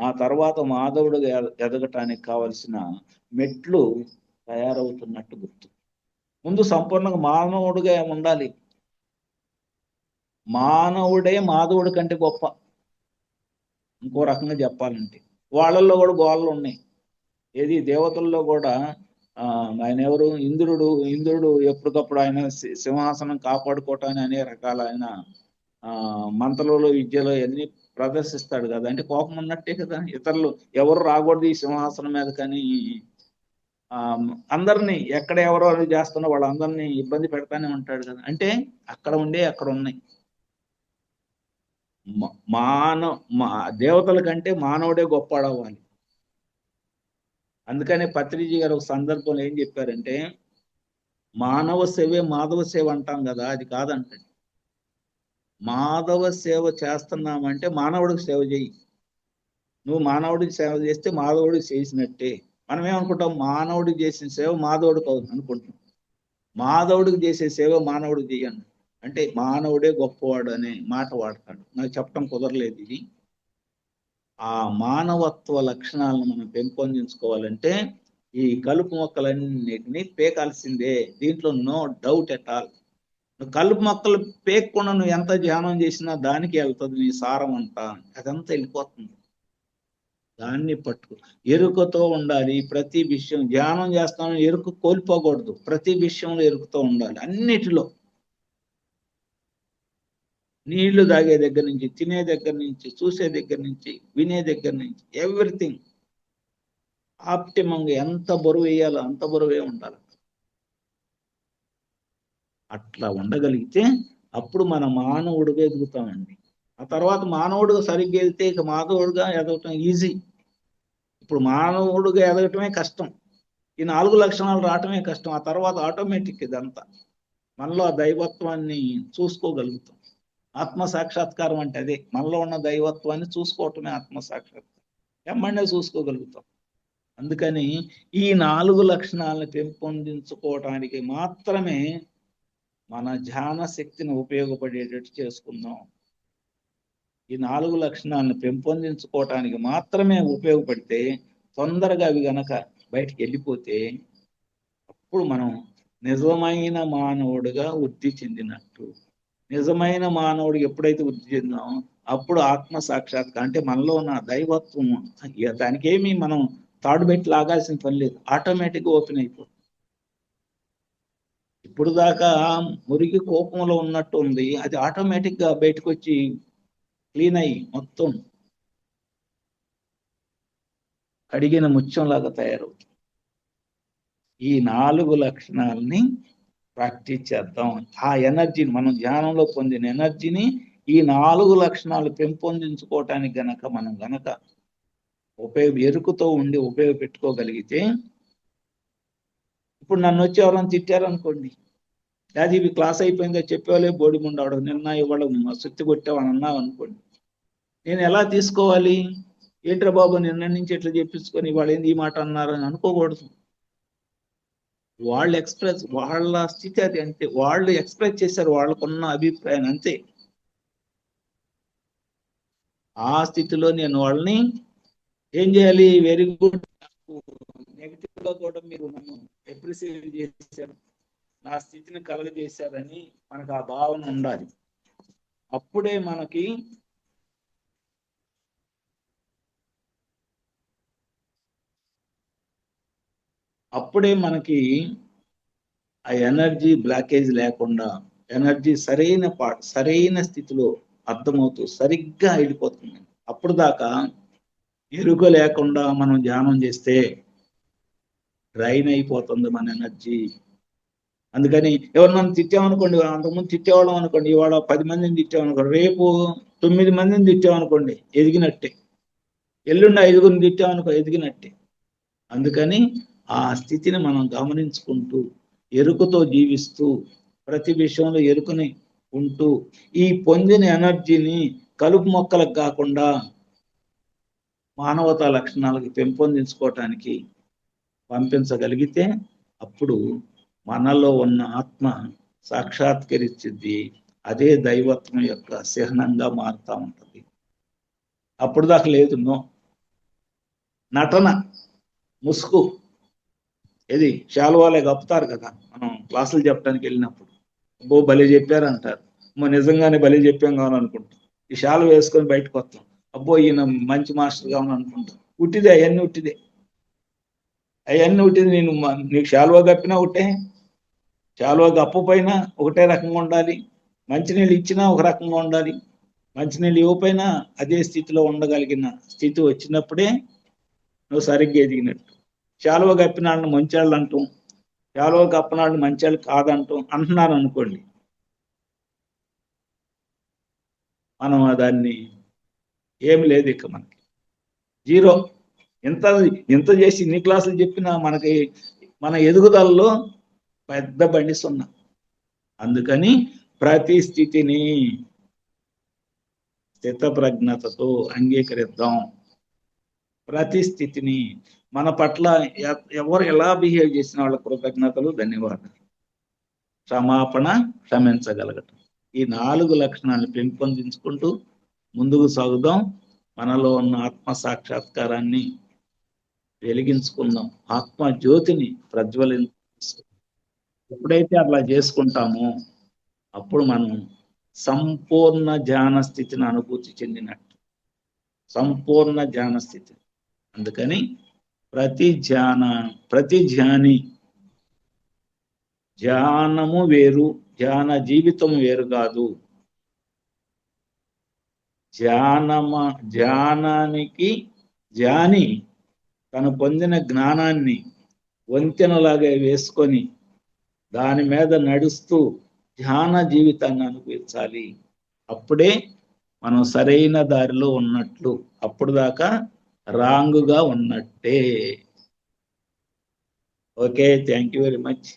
ఆ తర్వాత మాధవుడిగా ఎదగటానికి కావలసిన మెట్లు తయారవుతున్నట్టు గుర్తు. ముందు సంపూర్ణంగా మానవుడిగా ఉండాలి. మానవుడే మాధవుడి కంటే గొప్ప. ఇంకో రకంగా చెప్పాలంటే వాళ్ళల్లో కూడా గోళ్ళు ఉన్నాయి. ఏది దేవతల్లో కూడా ఆయన ఎవరు? ఇంద్రుడు ఎప్పటికప్పుడు ఆయన సింహాసనం కాపాడుకోవటాన్ని అనేక రకాల ఆయన మంత్రాలు విద్యలో అన్ని ప్రదర్శిస్తాడు కదా. అంటే కోపం ఉన్నట్టే కదా, ఇతరులు ఎవరు రాకూడదు ఈ సింహాసనం మీద, కానీ అందరినీ ఎక్కడ ఎవరో చేస్తున్నా వాళ్ళందరినీ ఇబ్బంది పెడతానే ఉంటాడు కదా. అంటే అక్కడ ఉన్నాయి. దేవతల కంటే మానవుడే గొప్పవాడవ్వాలి. అందుకనే పత్రిజీ గారు ఒక సందర్భంలో ఏం చెప్పారంటే, మానవ సేవే మాధవ సేవ అంటాం కదా, అది కాదంటండి. మాధవ సేవ చేస్తున్నామంటే మానవుడికి సేవ చేయి. నువ్వు మానవుడికి సేవ చేస్తే మాధవుడికి చేసినట్టే. మనం ఏమనుకుంటాం? మానవుడికి చేసిన సేవ మాధవుడికి అవుతుంది అనుకుంటున్నాం. మాధవుడికి చేసే సేవ మానవుడికి చేయను అంటే మానవుడే గొప్పవాడు అనే మాట వాడతాడు. నాకు చెప్పడం కుదరలేదు ఇది. ఆ మానవత్వ లక్షణాలను మనం పెంపొందించుకోవాలంటే ఈ కలుపు మొక్కలన్నిటినీ పేకాల్సిందే, దీంట్లో నో డౌట్ ఎట్ ఆల్. కలుపు మొక్కలు పేక్కుండా నువ్వు ఎంత ధ్యానం చేసినా దానికి వెళ్తుంది నీ సారం అంతా, అదంతా వెళ్ళిపోతుంది. దాన్ని పట్టుకు ఎరుకతో ఉండాలి. ప్రతి విషయం ధ్యానం చేస్తాను, ఎరుకు కోల్పోకూడదు. ప్రతి విషయంలో ఎరుకుతో ఉండాలి. అన్నిటిలో, నీళ్లు తాగే దగ్గర నుంచి, తినే దగ్గర నుంచి, చూసే దగ్గర నుంచి, వినే దగ్గర నుంచి, ఎవ్రీథింగ్ ఆప్టిమంగా ఎంత బరువు వేయాలో అంత బరువే ఉండాలి. అట్లా ఉండగలిగితే అప్పుడు మన మానవుడిగా ఎదుగుతామండి. ఆ తర్వాత మానవుడిగా సరిగ్గా వెళ్తే ఇక మానవుడిగా ఎదగటం ఈజీ. ఇప్పుడు మానవుడిగా ఎదగటమే కష్టం, ఈ 4 లక్షణాలు రావటమే కష్టం. ఆ తర్వాత ఆటోమేటిక్ ఇదంతా మనలో ఆ దైవత్వాన్ని చూసుకోగలుగుతాం. ఆత్మ సాక్షాత్కారం అంటే అదే, మనలో ఉన్న దైవత్వాన్ని చూసుకోవటమే ఆత్మ సాక్షాత్కారం. ఎమ్మడే చూసుకోగలుగుతాం. అందుకని ఈ 4 లక్షణాలను పెంపొందించుకోవటానికి మాత్రమే మన ధ్యాన శక్తిని ఉపయోగపడేటట్టు చేసుకుందాం. ఈ 4 లక్షణాలను పెంపొందించుకోవటానికి మాత్రమే ఉపయోగపడితే, తొందరగా అవి గనక బయటికి వెళ్ళిపోతే అప్పుడు మనం నిజమైన మానవుడిగా వృద్ధి చెందినట్టు. నిజమైన మానవుడు ఎప్పుడైతే వృద్ధి చెందామో అప్పుడు ఆత్మ సాక్షాత్కారం, అంటే మనలో ఉన్న దైవత్వం, దానికి ఏమి మనం తాడు పెట్టి లాగాల్సిన పని లేదు, ఆటోమేటిక్గా ఓపెన్ అయిపోతుంది. ఇప్పుడు దాకా మురికి కోపంలో ఉన్నట్టు ఉంది, అది ఆటోమేటిక్గా బయటకు వచ్చి క్లీన్ అయ్యి మొత్తం కడిగిన ముత్యంలాగా తయారవుతుంది. ఈ 4 లక్షణాలని ప్రాక్టీస్ చేద్దాం. ఆ ఎనర్జీని, మనం ధ్యానంలో పొందిన ఎనర్జీని ఈ 4 లక్షణాలు పెంపొందించుకోవటానికి మనం గనక ఎరుకుతో ఉండి ఉపయోగపెట్టుకోగలిగితే, ఇప్పుడు నన్ను వచ్చి ఎవరైనా తిట్టారనుకోండి, అది ఇవి క్లాస్ అయిపోయిందో చెప్పేవాళ్ళే బోడిముండవడం, నిన్న ఇవ్వడం సుత్తి కొట్టావని అన్నావు అనుకోండి, నేను ఎలా తీసుకోవాలి? ఏంట్రా బాబు నిన్న నుంచి ఎట్లా చెప్పించుకొని ఇవాళ ఏంది ఈ మాట అన్నారని అనుకోకూడదు. వాళ్ళు వాళ్ళ స్థితి అది, అంతే. వాళ్ళు ఎక్స్ప్రెస్ చేశారు వాళ్ళకున్న అభిప్రాయం, అంతే. ఆ స్థితిలో నేను వాళ్ళని ఏం చేయాలి? వెరీ గుడ్, నెగిటివ్ గా కూడా మీరు నన్ను అప్రిసియేట్ చేశారు, నా స్థితిని కలగజేశారని మనకు ఆ భావన ఉండాలి. అప్పుడే మనకి ఆ ఎనర్జీ బ్లాకేజ్ లేకుండా, ఎనర్జీ సరైన స్థితిలో అర్థమవుతూ సరిగ్గా వెళ్ళిపోతుంది. అప్పుడు దాకా ఎరుక లేకుండా మనం ధ్యానం చేస్తే డ్రైన్ అయిపోతుంది మన ఎనర్జీ. అందుకని ఎవరినైనా తిట్టామనుకోండి, అంతకుముందు తిట్టేవాళ్ళం అనుకోండి, ఇవాళ 10 మందిని తిట్టామనుకోండి, రేపు 9 మందిని తిట్టామనుకోండి, ఎదిగినట్టే. ఎల్లుండి 5గురిని తిట్టామనుకో, ఎదిగినట్టే. అందుకని ఆ స్థితిని మనం గమనించుకుంటూ, ఎరుకతో జీవిస్తూ, ప్రతి విషయంలో ఎరుకని ఉంటూ, ఈ పొందిన ఎనర్జీని కలుపు మొక్కలకు కాకుండా మానవతా లక్షణాలకు పెంపొందించుకోవటానికి పంపించగలిగితే అప్పుడు మనలో ఉన్న ఆత్మ సాక్షాత్కరించింది, అదే దైవత్వం యొక్క చిహ్నంగా మారుతూ ఉంటుంది. అప్పుడు దాకా లేదు, నటన, ముసుగు, ఇది శాలువాలే కప్పుతారు కదా మనం క్లాసులు చెప్పడానికి వెళ్ళినప్పుడు. అబ్బో భలే చెప్పారంటారు, నిజంగానే భలే చెప్పాం కావాలనుకుంటాం. ఈ శాలు వేసుకొని బయటకు వస్తాం, అబ్బో ఈయన మంచి మాస్టర్ కావాలనుకుంటాం. ఉట్టిదే, అవన్నీ ఉట్టిదే. నేను నీకు శాలువా కప్పినా ఒకటే, శాలువా కప్పపోయినా ఒకటే రకంగా ఉండాలి. మంచినీళ్ళు ఇచ్చినా ఒక రకంగా ఉండాలి. మంచినీళ్ళు ఇవ్వకపోయినా అదే స్థితిలో ఉండగలిగిన స్థితి వచ్చినప్పుడే నువ్వు సరిగ్గా ఎదిగినట్టు. శాలువా కప్పినాళ్ళని మంచాళ్ళు అంటాం, శాలువా కప్పనాళ్ళని మంచాళ్ళు కాదంటాం అంటున్నారు అనుకోండి, మనం దాన్ని ఏమి లేదు, ఇక మనకి జీరో. ఇంత చేసి ఇన్ని క్లాసులు చెప్పినా మనకి మన ఎదుగుదలలో పెద్ద బండి సున్నా. అందుకని ప్రతి స్థితిని స్థితప్రజ్ఞతతో అంగీకరిద్దాం. ప్రతి స్థితిని మన పట్ల ఎవరు ఎలా బిహేవ్ చేసిన వాళ్ళ కృతజ్ఞతలు, ధన్యవాదాలు, క్షమాపణ, క్షమించగలగటం, ఈ 4 లక్షణాలను పెంపొందించుకుంటూ ముందుకు సాగుదాం. మనలో ఉన్న ఆత్మ సాక్షాత్కారాన్ని వెలిగించుకుందాం, ఆత్మ జ్యోతిని ప్రజ్వలించుకుందాం. ఎప్పుడైతే అట్లా చేసుకుంటామో అప్పుడు మనం సంపూర్ణ ధ్యాన స్థితిని అనుభూతి చెందినట్టు, సంపూర్ణ ధ్యాన స్థితి. అందుకని ప్రతి ధ్యాని, ధ్యానము వేరు, ధ్యాన జీవితం వేరు కాదు. ధ్యానానికి ధ్యాని తను పొందిన జ్ఞానాన్ని వంతెనలాగా వేసుకొని దాని మీద నడుస్తూ ధ్యాన జీవితాన్ని అనుభవించాలి. అప్పుడే మనం సరైన దారిలో ఉన్నట్లు, అప్పుడు దాకా రాంగుగా ఉన్నట్టే. Okay, thank you very much.